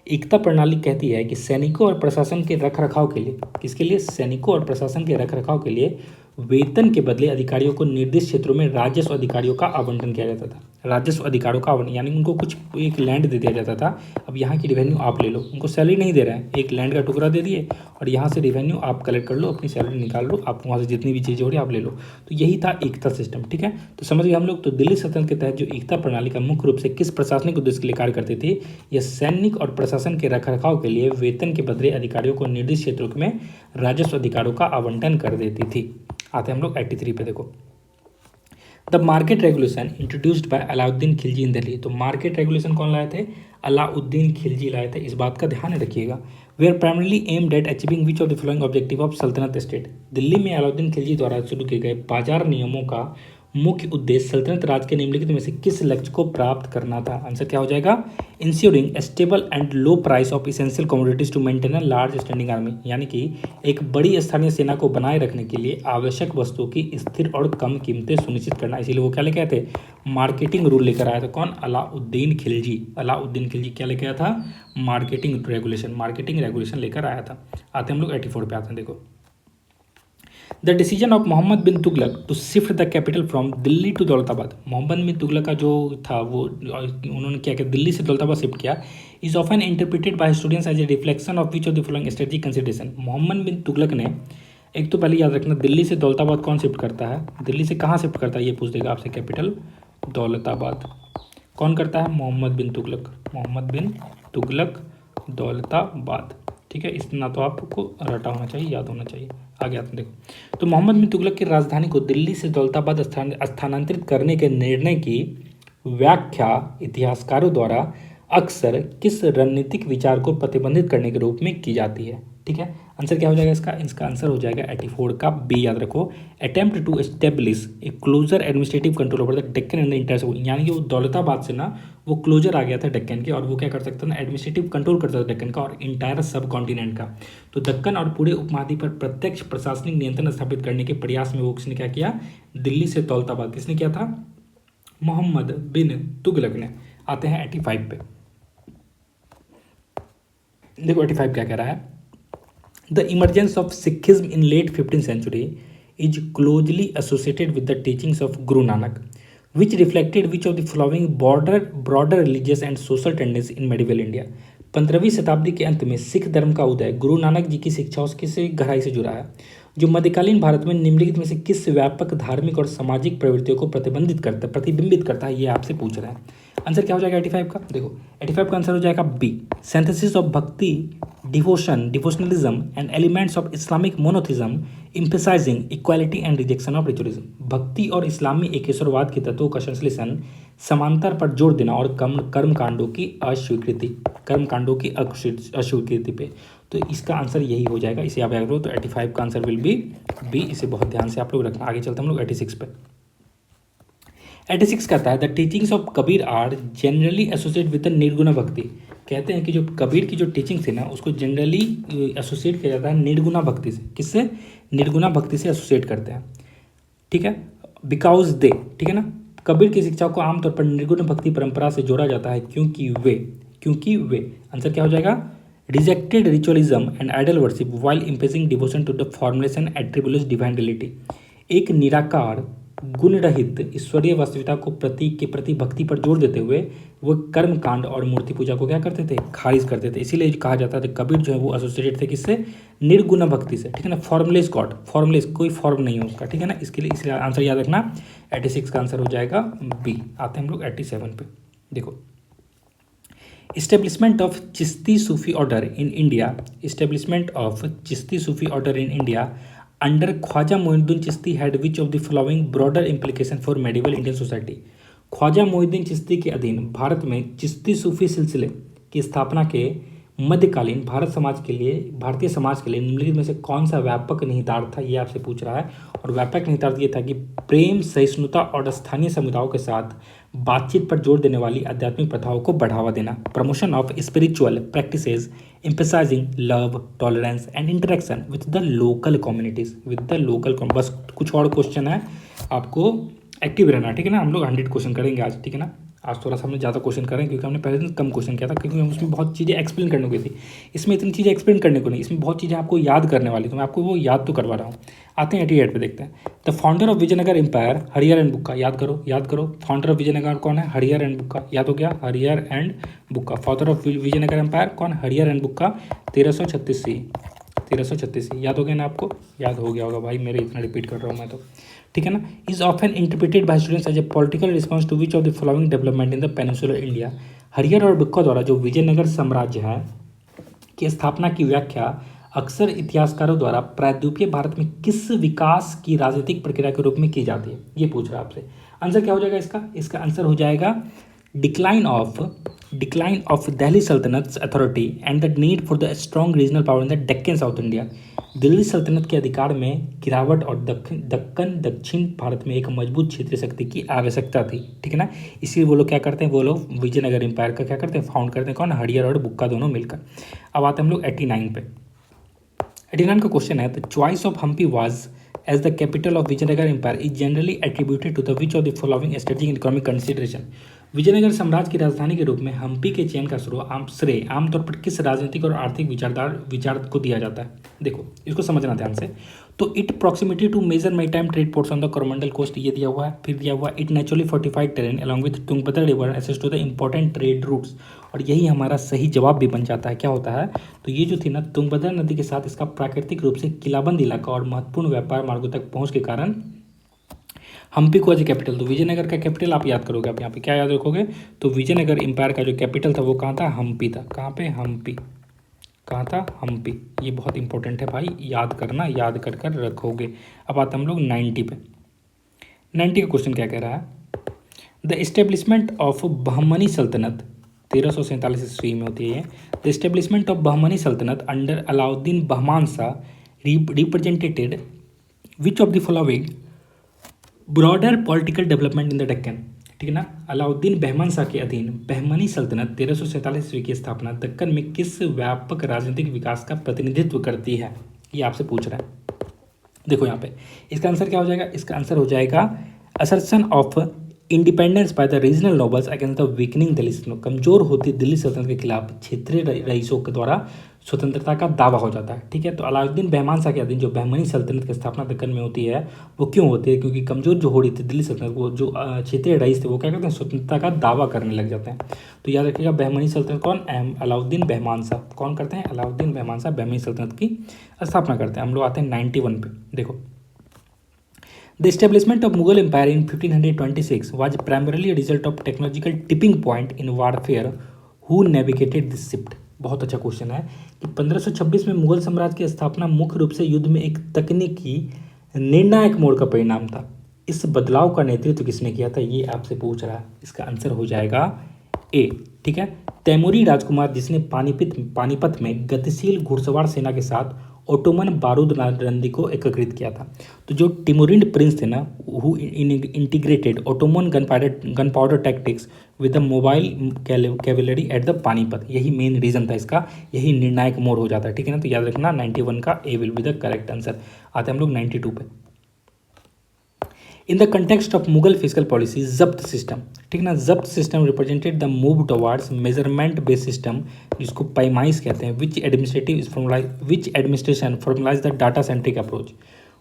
Iqta प्रणाली कहती है कि सैनिकों और प्रशासन के रख रखाव के लिए, किसके लिए, सैनिकों और प्रशासन के रख रखाव के लिए वेतन के बदले अधिकारियों को निर्दिष्ट क्षेत्रों में राजस्व अधिकारियों का आवंटन किया जाता था। राजस्व अधिकारियों का आवंटन यानी उनको कुछ एक लैंड दे दिया जाता था, अब यहाँ की रेवेन्यू आप ले लो, उनको सैलरी नहीं दे रहे हैं, एक लैंड का टुकड़ा दे दिए और यहाँ से रेवेन्यू आप कलेक्ट कर लो, अपनी सैलरी निकाल लो, आप वहाँ से जितनी भी चीज़ें हो रही है आप ले लो। तो यही था एकता सिस्टम, ठीक है। तो समझ गए हम लोग। तो दिल्ली सल्तनत के तहत जो एकता प्रणाली का मुख्य रूप से किस प्रशासनिक उद्देश्य के लिए कार्य करती थी, यह सैनिक और प्रशासन के रखरखाव के लिए वेतन के बदले अधिकारियों को निर्दिष्ट क्षेत्रों में राजस्व अधिकारियों का आवंटन कर देती थी। आते हैं हम लोग 83 पे। देखो, the market regulation introduced by Alauddin Khilji in Delhi. तो मार्केट रेगुलेशन कौन लाए थे, अलाउद्दीन खिलजी लाए थे, इस बात का ध्यान रखिएगा। वे are primarily aimed at achieving which of the following objective of sultanate state. Delhi में अलाउद्दीन खिलजी द्वारा शुरू किए गए बाजार नियमों का मुख्य उद्देश्य सल्तनत राज के निम्नलिखित में से किस लक्ष्य को प्राप्त करना था। आंसर क्या हो जाएगा, ensuring stable and low price of essential commodities to maintain a large standing army. यानी कि एक बड़ी स्थानीय सेना को बनाए रखने के लिए आवश्यक वस्तुओं की स्थिर और कम कीमतें सुनिश्चित करना। इसीलिए वो क्या लेके आए थे, मार्केटिंग रूल लेकर आया था। कौन, अलाउद्दीन खिलजी। अलाउद्दीन खिलजी क्या लेकर आया था, मार्केटिंग रेगुलेशन लेकर आया था। आते हम लोग 84 पे आते हैं। देखो, the decision of Mohammad bin Tughlaq to shift the capital from Delhi to Daulatabad. Mohammad bin Tughlaq का जो था वो उन्होंने क्या किया, दिल्ली से दौलताबाद शिफ्ट किया। Is often interpreted by students as a reflection of which of the following strategic consideration. Mohammad bin Tughlaq ने, एक तो पहले याद रखना, दिल्ली से दौलताबाद कौन शिफ्ट करता है, दिल्ली से कहाँ शिफ्ट करता है ये पूछ देगा आपसे, कैपिटल दौलताबाद। कौन करता है, मोहम्मद बिन तुगलक दौलताबाद, ठीक है। इतना तो आपको रटा होना चाहिए, याद होना चाहिए। आगे आते हैं। देखो, तो मोहम्मद बिन तुगलक की राजधानी को दिल्ली से दौलताबाद स्थानांतरित करने के निर्णय की व्याख्या इतिहासकारों द्वारा अक्सर किस रणनीतिक विचार को प्रतिबंधित करने के रूप में की जाती है, ठीक है। आंसर क्या हो जाएगा इसका आंसर हो जाएगा 84 का बी, याद रखो। Attempt to establish a closer administrative control over the Deccan and the entire, यानी कि वो दौलताबाद से ना वो क्लोजर आ गया था डेक्कन के, और वो क्या कर सकता था, एडमिनिस्ट्रेटिव कंट्रोल कर सकता था डेक्कन का और इंटायर सब कॉन्टिनेंट का। तो दक्कन और पूरे उपमहाद्वीप पर प्रत्यक्ष प्रशासनिक नियंत्रण स्थापित करने के प्रयास में वो किसने क्या किया, दिल्ली से दौलताबाद किसने किया था, मोहम्मद बिन तुगलक ने। आते हैं 85 पे। देखो 85 क्या कह रहा है, the emergence of Sikhism in late 15th century is closely associated with the teachings of Guru Nanak which reflected which of the following broader religious and social tendency in medieval India. 15वीं शताब्दी के अंत में सिख धर्म का उदय गुरु नानक जी की शिक्षाओं से गहराई से जुड़ा है, जो मध्यकालीन भारत में निम्नलिखित में से किस व्यापक धार्मिक और सामाजिक प्रवृत्तियों को प्रतिबिंबित करता है, ये आपसे पूछ रहा है। आंसर क्या हो जाएगा 85 का, देखो 85 का आंसर हो जाएगा B, synthesis of bhakti, devotionalism and elements of Islamic monotheism emphasizing equality and rejection of ritualism. Bhakti और इस्लामी एकेश्वरवाद के तत्वों का संश्लेषण, समांतर पर जोर देना और कर्मकांडों की अस्वीकृति पे। तो इसका आंसर यही हो जाएगा, इसे आप याद करो। तो 85 का आंसर विल बी बी, इसे बहुत ध्यान से आप लोग रखना। आगे चलते हम लोग 86 पे। 86 कहता है the teachings of Kabir are generally associate with the nirguna bhakti. कहते हैं कि जो कबीर की जो टीचिंग थी ना उसको जनरली एसोसिएट किया जाता है निर्गुणा भक्ति से। किससे, निर्गुणा भक्ति से एसोसिएट करते हैं, ठीक है। बिकॉज दे, ठीक है ना, कबीर की शिक्षाओं को आमतौर पर निर्गुण भक्ति परंपरा से जोड़ा जाता है क्योंकि वे आंसर क्या हो जाएगा, rejected ritualism and idol worship while emphasizing devotion to the formless and attributeless divine reality. एक निराकार गुण रहित ईश्वरीय वास्तविकता को प्रतीक के प्रति भक्ति पर जोर देते हुए वो कर्म कांड और मूर्ति पूजा को क्या करते थे, खारिज करते थे। इसीलिए कहा जाता था कबीर जो है वो एसोसिएटेड थे किससे, निर्गुण भक्ति से, ठीक है ना। फॉर्मलेस गॉड, फॉर्मलेस कोई फॉर्म नहीं है उसका, ठीक है ना। इसलिए आंसर याद रखना 86 का आंसर हो जाएगा बी। आते हैं हम लोग 87 पे। देखो, establishment of Chishti Sufi order in India, establishment of Chishti Sufi order in India under Khwaja Moinuddin Chishti had which of the following broader implication for medieval Indian society. ख्वाजा मोइनुद्दीन चिश्ती के अधीन भारत में चिश्ती सूफी सिलसिले की स्थापना के मध्यकालीन भारतीय समाज के लिए निम्नलिखित में से कौन सा व्यापक निहितार्थ था, ये आपसे पूछ रहा है। और व्यापक निहितार्थ ये था कि प्रेम, सहिष्णुता और स्थानीय समुदायों के साथ बातचीत पर जोर देने वाली आध्यात्मिक प्रथाओं को बढ़ावा देना, promotion of spiritual practices emphasizing love, tolerance and interaction with the local communities, बस कुछ और क्वेश्चन है, आपको एक्टिव रहना, ठीक है ना। हम लोग 100 क्वेश्चन करेंगे आज, ठीक है ना। आज थोड़ा सा हमने ज़्यादा क्वेश्चन करें क्योंकि हमने पहले दिन कम क्वेश्चन किया था, क्योंकि हम उसमें बहुत चीज़ें एक्सप्लेन करने को थी। इसमें इतनी चीज़ें एक्सप्लेन करने को नहीं, इसमें बहुत चीज़ें आपको याद करने वाली, तो मैं आपको वो याद तो करवा रहा हूँ। आते हैं 88 पे, देखते हैं। The founder of Vijayanagar empire Harihara and Bukka, याद करो फाउंडर ऑफ विजयनगर कौन है, हरिहर एंड बुक्का, याद हो गया, Harihara and Bukka. Founder of Vijayanagar empire कौन, हरिहर एंड बुक्का, 1336 याद हो गया ना आपको, याद हो गया होगा भाई, मेरे इतना रिपीट कर रहा हूँ मैं तो, ठीक है ना। Is often interpreted by students as a political response to which of the following development in the peninsular India. Harihara और बुक्का द्वारा जो विजयनगर साम्राज्य है की स्थापना की व्याख्या अक्सर इतिहासकारों द्वारा प्रायद्वीपीय भारत में किस विकास की राजनीतिक प्रक्रिया के रूप में की जाती है, ये पूछ रहा है आपसे। आंसर क्या हो जाएगा इसका आंसर हो जाएगा डिक्लाइन ऑफ दिल्ली सल्तनत authority and the need for the strong regional power in the Deccan south India. Delhi सल्तनत के अधिकार में गिरावट और दक्षिण भारत में एक मजबूत क्षेत्रीय शक्ति की आवश्यकता थी, ठीक है ना। इसलिए वो लोग क्या करते हैं, वो लोग विजयनगर एम्पायर का क्या करते हैं, फाउंड करते हैं, कौन, हरिहर और बुक्का दोनों मिलकर। अब आते हैं हम लोग 89 पे। 89 का क्वेश्चन है, the choice of Hampi was as the capital of Vijayanagar empire is generally attributed to the which of the following strategic economic consideration. Vijayanagara साम्राज्य की राजधानी के रूप में हम्पी के चयन का श्रेय आमतौर पर किस राजनीतिक और आर्थिक विचार को दिया जाता है। देखो इसको समझना ध्यान से। तो it proximity to major maritime trade ports on the Coromandel coast, ये दिया हुआ है। फिर दिया हुआ it naturally fortified terrain along with Tungabhadra river access to the important trade routes, और यही हमारा सही जवाब भी बन जाता है। क्या होता है, तो ये जो थी ना, तुंगभद्रा नदी के साथ इसका प्राकृतिक रूप से किलाबंद इलाका और महत्वपूर्ण व्यापार मार्गों तक पहुंच के कारण हम्पी को एज ए कैपिटल। तो विजयनगर का कैपिटल आप याद करोगे, आप यहाँ पे क्या याद रखोगे, तो विजयनगर एम्पायर का जो कैपिटल था वो कहाँ था, हम्पी था। कहाँ पे, हम्पी, कहाँ था, हम्पी। ये बहुत इंपॉर्टेंट है भाई, याद करना, याद कर कर रखोगे। अब आते हम लोग 90 पे। 90 का क्वेश्चन क्या कह रहा है, द इस्टेब्लिशमेंट ऑफ बहमनी सल्तनत 1347 ईस्वी में होती है। The establishment of Bahmani sultanate under Alauddin Bahman Shah represented which of the following broader political development in the Deccan, ठीक है ना। अलाउद्दीन बहमान शाह के अधीन बहमनी सल्तनत 1347 ईस्वी की स्थापना दक्कन में किस व्यापक राजनीतिक विकास का प्रतिनिधित्व करती है, ये आपसे पूछ रहा है। देखो यहाँ पे इसका आंसर क्या हो जाएगा, इसका आंसर हो जाएगा assertion of independence by the regional nobles against the weakening Delhi सल्तनत। कमजोर होती दिल्ली सल्तनत के खिलाफ क्षेत्रीय रईसों के द्वारा स्वतंत्रता का दावा हो जाता है, ठीक है। तो अलाउद्दीन बहमान शाह के अधीन जो बहमनी सल्तनत की स्थापना दक्कन में होती है वो क्यों होती है, क्योंकि कमजोर जो हो रही थी दिल्ली सल्तनत, वो जो क्षेत्रीय रईस थे वो क्या करते हैं, स्वतंत्रता का दावा करने लग जाते हैं। तो याद रखिएगा, बहमनी सल्तनत कौन, अलाउद्दीन बहमान शाह कौन करते हैं, अलाउद्दीन बहमान शाह बहमनी सल्तनत की स्थापना करते हैं। हम लोग आते हैं 91 पे। देखो The establishment of Mughal Empire in 1526 was primarily a result of technological tipping point in warfare. Who navigated this shift? बहुत अच्छा क्वेश्चन है कि 1526 में मुगल साम्राज्य की स्थापना मुख्य रूप से युद्ध में एक तकनीकी निर्णायक मोड़ का परिणाम था। इस बदलाव का नेतृत्व किसने किया था, ये आपसे पूछ रहा है। इसका आंसर हो जाएगा ए, ठीक है, तैमूरी राजकुमार, जिसने पानीपत में गतिशील घुड़सवार सेना के साथ ओटोमन बारूद रंदी को एकीकृत किया था। तो जो टिमोरिड प्रिंस थे ना, who integrated Ottoman gun powder tactics with the mobile cavalry at the Panipat, यही मेन रीजन था इसका, यही निर्णायक मोड़ हो जाता है, ठीक है ना। तो याद रखना 91 का A will be the correct answer. आते हैं हम लोग 92 पे। In the context of Mughal fiscal policy zabt system, ठीक ना, zabt system represented the move towards measurement based system, जिसको पैमाइश कहते हैं, which administration formalise the data centric approach.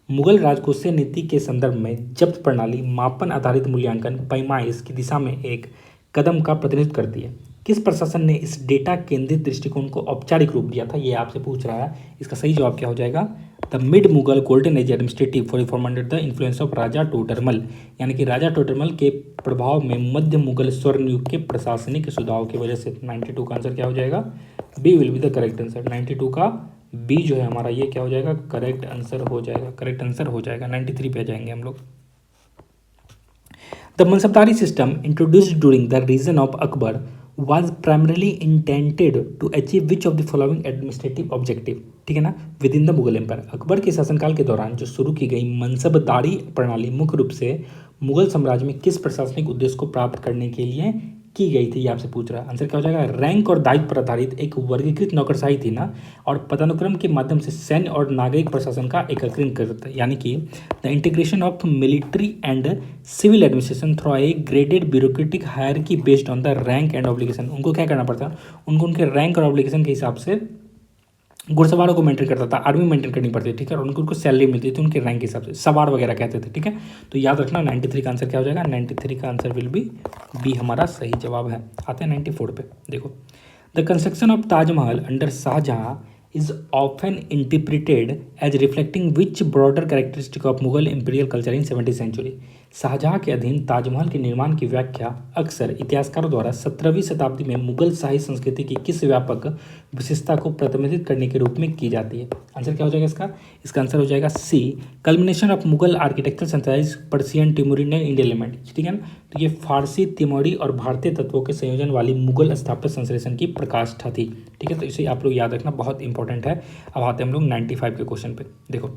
Mughal राजकोषीय नीति के संदर्भ में जब्त प्रणाली मापन आधारित मूल्यांकन पैमाइश की दिशा में एक कदम का प्रतिनिधित्व करती है। किस प्रशासन ने इस डेटा केंद्रित दृष्टिकोण को औपचारिक रूप दिया था, ये आपसे पूछ रहा है। इसका सही जवाब क्या हो जाएगा, the mid Mughal golden age administrative for reform under the influence of Raja Todarmal, यानी कि राजा टोडरमल के प्रभाव में मध्य मुगल स्वर्ण युग के प्रशासनिक सुधार की वजह से। 92 का आंसर क्या हो जाएगा, B will be the correct answer. 92 का बी जो है हमारा, ये क्या हो जाएगा, करेक्ट आंसर हो जाएगा, करेक्ट आंसर हो जाएगा। 93 पे आ जाएंगे हम लोग। The mansabdari system introduced during the reason of Akbar was primarily intended to achieve which of the following administrative objective, ठीक है ना, within the Mughal empire. Akbar के शासनकाल के दौरान जो शुरू की गई मनसबदारी प्रणाली मुख्य रूप से मुगल साम्राज्य में किस प्रशासनिक उद्देश्य को प्राप्त करने के लिए की गई थी, ये आपसे पूछ रहा है। आंसर क्या हो जाएगा, रैंक और दायित्व पर आधारित एक वर्गीकृत नौकरशाही थी ना, और पदानुक्रम के माध्यम से सैन्य और नागरिक प्रशासन का एकीकरण करता है, यानी कि the integration of military and civil administration through a graded bureaucratic hierarchy based on the rank and obligation. उनको क्या करना पड़ता, उनको उनके रैंक और ऑब्लिगेशन के हिसाब से घुड़सवारों को मेंटेन करता था, आर्मी मेंटेन करनी पड़ती है, ठीक है, और उनको सैलरी मिलती थी उनके रैंक के हिसाब से, सवार वगैरह कहते थे, ठीक है। तो याद रखना 93 का आंसर क्या हो जाएगा, 93 का आंसर विल बी हमारा सही जवाब है। आते हैं 94 पे, देखो the construction of Taj Mahal under Shah Jahan is often interpreted as reflecting which broader characteristic of Mughal imperial culture in 17th century। Shah Jahan के अधीन ताजमहल के निर्माण की व्याख्या अक्सर इतिहासकारों द्वारा 17वीं शताब्दी में मुगल शाही संस्कृति की किस व्यापक विशेषता को प्रतिनिधित्व करने के रूप में की जाती है। आंसर क्या हो जाएगा इसका आंसर हो जाएगा C, culmination of Mughal architectural synthesis Persian Timurid Indian element, ठीक है ना। तो ये फारसी, तिमोरी और भारतीय तत्वों के संयोजन वाली मुगल स्थापत्य संश्लेषण की प्रकाष्ठा थी, ठीक है। तो इसे आप लोग याद रखना, बहुत इंपॉर्टेंट है। अब आते हैं हम लोग 95 के क्वेश्चन पे, देखो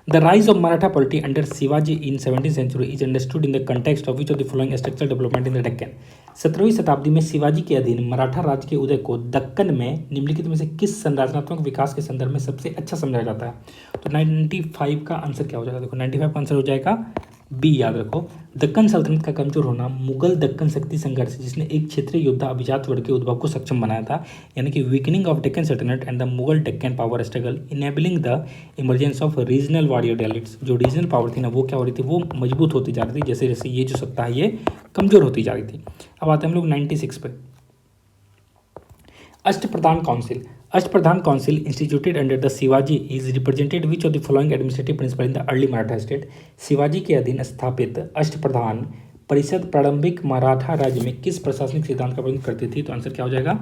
the rise of Maratha polity under Shivaji in 17th century is understood in the context of which of the following structural development in the Deccan. 17वीं शताब्दी में शिवाजी के अधीन मराठा राज्य के उदय को दक्कन में निम्नलिखित में से किस संरचनात्मक विकास के संदर्भ में सबसे अच्छा समझा जाता है। तो 95 का आंसर क्या हो जाएगा, देखो 95 का आंसर हो जाएगा बी, याद रखो। दक्कन सल्तनत का कमजोर होना मुगल दक्कन शक्ति संघर्ष जिसने एक क्षेत्रीय योद्धा अभिजात वर्ग के उद्भव को सक्षम बनाया था, यानी कि वीकनिंग ऑफ डेक्कन सल्तनत and the Mughal Deccan power struggle enabling the emergence of regional warrior elites. जो रीजनल पावर थी ना, वो क्या हो रही थी, वो मजबूत होती जा रही थी, जैसे जैसे ये जो सत्ता है ये कमजोर होती जा रही थी। अब आते हैं हम लोग 96 पे, Ashtapradhan council. Ashtapradhan council instituted under the Shivaji is represented which of the following administrative principle in the early Maratha state. Shivaji के अधीन स्थापित अष्टप्रधान परिषद प्रारंभिक मराठा राज्य में किस प्रशासनिक सिद्धांत का प्रयोग करती थी। तो आंसर क्या हो जाएगा,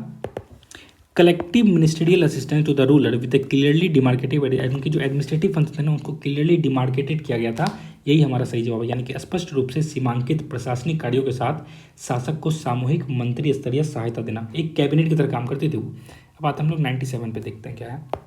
collective ministerial assistance to the ruler with a clearly demarcated, उनकी जो एडमिनिस्ट्रेटिव फंक्शन है उनको क्लियरली डिमार्केटेड किया गया था, यही हमारा सही जवाब है। यानी कि स्पष्ट रूप से सीमांकित प्रशासनिक कार्यों के साथ शासक को सामूहिक मंत्री स्तरीय सहायता देना, एक कैबिनेट की तरह काम करती थी वो। अब आते हम लोग 97 पे, देखते हैं क्या है।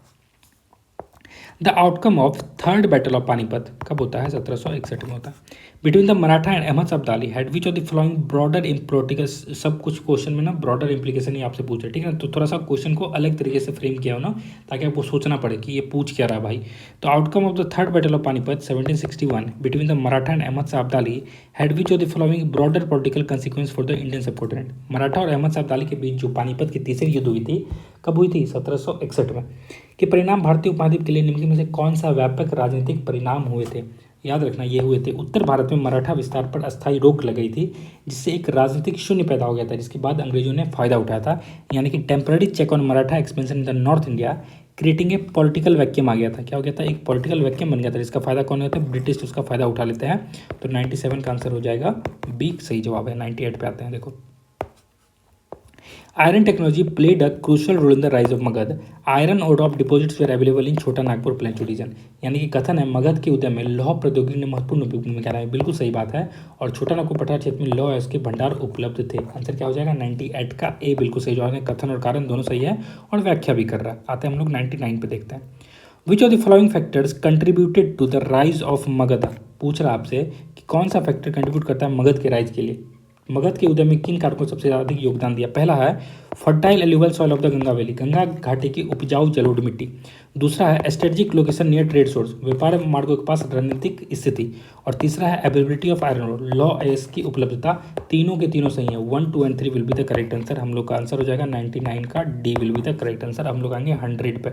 The outcome of third battle of Panipat कब होता है, 1761 में होता है। Between the Maratha and Ahmad Abdali had which of the following broader implication, सब कुछ क्वेश्चन में ना ब्रॉडर इम्प्लीकेशन ही आपसे पूछे, ठीक है। तो थोड़ा सा क्वेश्चन को अलग तरीके से फ्रेम किया हो ना, ताकि आपको सोचना पड़े कि ये पूछ क्या रहा है भाई। तो outcome of the third battle of Panipat 1761 between the Maratha and Ahmad Abdali had which of the following broader political consequence for the Indian subcontinent. Maratha और अहमद अब्दाली के बीच जो पानीपत की तीसरी युद्ध हुई थी, कब हुई थी, 1761 में, के परिणाम भारतीय उपमहाद्वीप के लिए निम्नलिखित में से कौन सा व्यापक राजनीतिक परिणाम हुए थे। याद रखना ये हुए थे, उत्तर भारत में मराठा विस्तार पर अस्थायी रोक लगाई थी, जिससे एक राजनीतिक शून्य पैदा हो गया था, जिसके बाद अंग्रेजों ने फायदा उठाया था, यानी कि temporary check on Maratha expansion in the north India creating a political vacuum आ गया था। क्या हो गया था, एक पॉलिटिकल वैक्यूम बन गया था, जिसका फायदा कौन होता है, ब्रिटिश उसका फायदा उठा लेते हैं। तो 97 का आंसर हो जाएगा बी, सही जवाब है। 98 पे आते हैं, देखो iron technology played a crucial role in the rise of Magadha. Iron ore of deposits were available in Chota Nagpur प्लेन्यू reason, यानी कि कथन है मगध के उदय में लौह प्रौद्योगिकी ने महत्वपूर्ण भूमिका निभाई, बिल्कुल सही बात है। और छोटा नागपुर पठार क्षेत्र में लौह के भंडार उपलब्ध थे। आंसर क्या हो जाएगा, 98 का ए बिल्कुल सही जवाब है। कथन और कारण दोनों सही है और व्याख्या भी कर रहा है। आते हैं हम लोग 99 पे, देखते हैं which of the following factors contributed to the rise of Magadha. पूछ रहा आपसे कि कौन सा फैक्टर कंट्रीब्यूट करता है मगध के राइज के लिए। मगध के उदय में किन कारकों को सबसे अधिक योगदान दिया। पहला है fertile alluvial soil of the Ganga valley, Ganga घाटी की उपजाऊ जलोढ़ मिट्टी। दूसरा है strategic location near trade source, व्यापार मार्गों के पास रणनीतिक स्थिति। और तीसरा है अवेलेबिलिटी ऑफ आयरन ओर, लॉ एस की उपलब्धता। तीनों के तीनों सही है, 1, 2 and 3 will be the correct answer. हम लोग का आंसर हो जाएगा 99 का D will be the correct answer. हम लोग आएंगे 100 पे।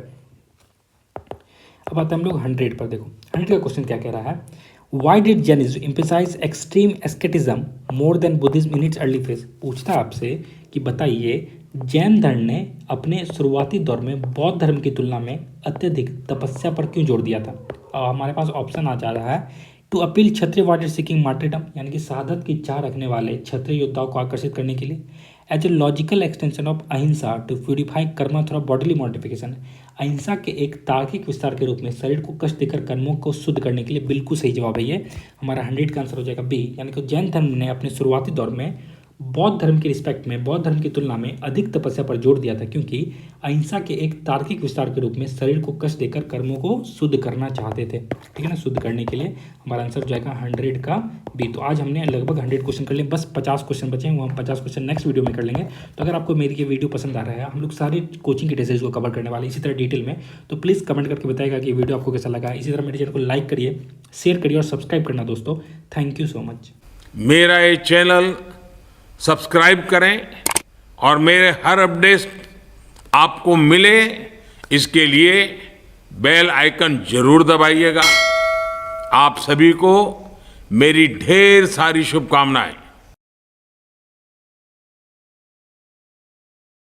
अब आते हैं हम लोग 100 पर, देखो 100 का क्वेश्चन क्या कह रहा है। Why did Jainism emphasize extreme asceticism more than Buddhism in its early phase? पूछता है आपसे कि बताइए जैन धर्म ने अपने शुरुआती दौर में बौद्ध धर्म की तुलना में अत्यधिक तपस्या पर क्यों जोर दिया था। और हमारे पास ऑप्शन आ जा रहा है टू अपील क्षत्रिय वार्रियर सीकिंग मार्टिरडम, यानी कि शहादत की चाह रखने वाले क्षत्रिय योद्धाओं को आकर्षित करने के लिए। As a logical extension of ahimsa to purify karma through bodily modification, ahimsa के एक तार्किक विस्तार के रूप में शरीर को कष्ट देकर कर्मों को शुद्ध करने के लिए। बिल्कुल सही जवाब है ये, हमारा 100 का आंसर हो जाएगा बी। यानी कि जैन धर्म ने अपने शुरुआती दौर में बौद्ध धर्म की रिस्पेक्ट में, बौद्ध धर्म की तुलना में अधिक तपस्या पर जोर दिया था, क्योंकि अहिंसा के एक तार्किक विस्तार के रूप में शरीर को कष्ट देकर कर्मों को शुद्ध करना चाहते थे। ठीक है ना, शुद्ध करने के लिए हमारा आंसर हो जाएगा 100 का बी। तो आज हमने लगभग 100 क्वेश्चन कर लिए, बस 50 क्वेश्चन बचे हैं, वो हम 50 क्वेश्चन नेक्स्ट वीडियो में कर लेंगे। तो अगर आपको मेरी ये वीडियो पसंद आ रहा है, हम लोग सारी कोचिंग की डिटेल्स को कवर करने वाले इसी तरह डिटेल में, तो प्लीज़ कमेंट करके बताएगा कि वीडियो आपको कैसा लगा। इसी तरह मेरे चैनल को लाइक करिए, शेयर करिए और सब्सक्राइब करना दोस्तों। Thank you so much. मेरा ये चैनल सब्सक्राइब करें और मेरे हर अपडेट आपको मिले, इसके लिए बेल आइकन जरूर दबाइएगा। आप सभी को मेरी ढेर सारी शुभकामनाएं।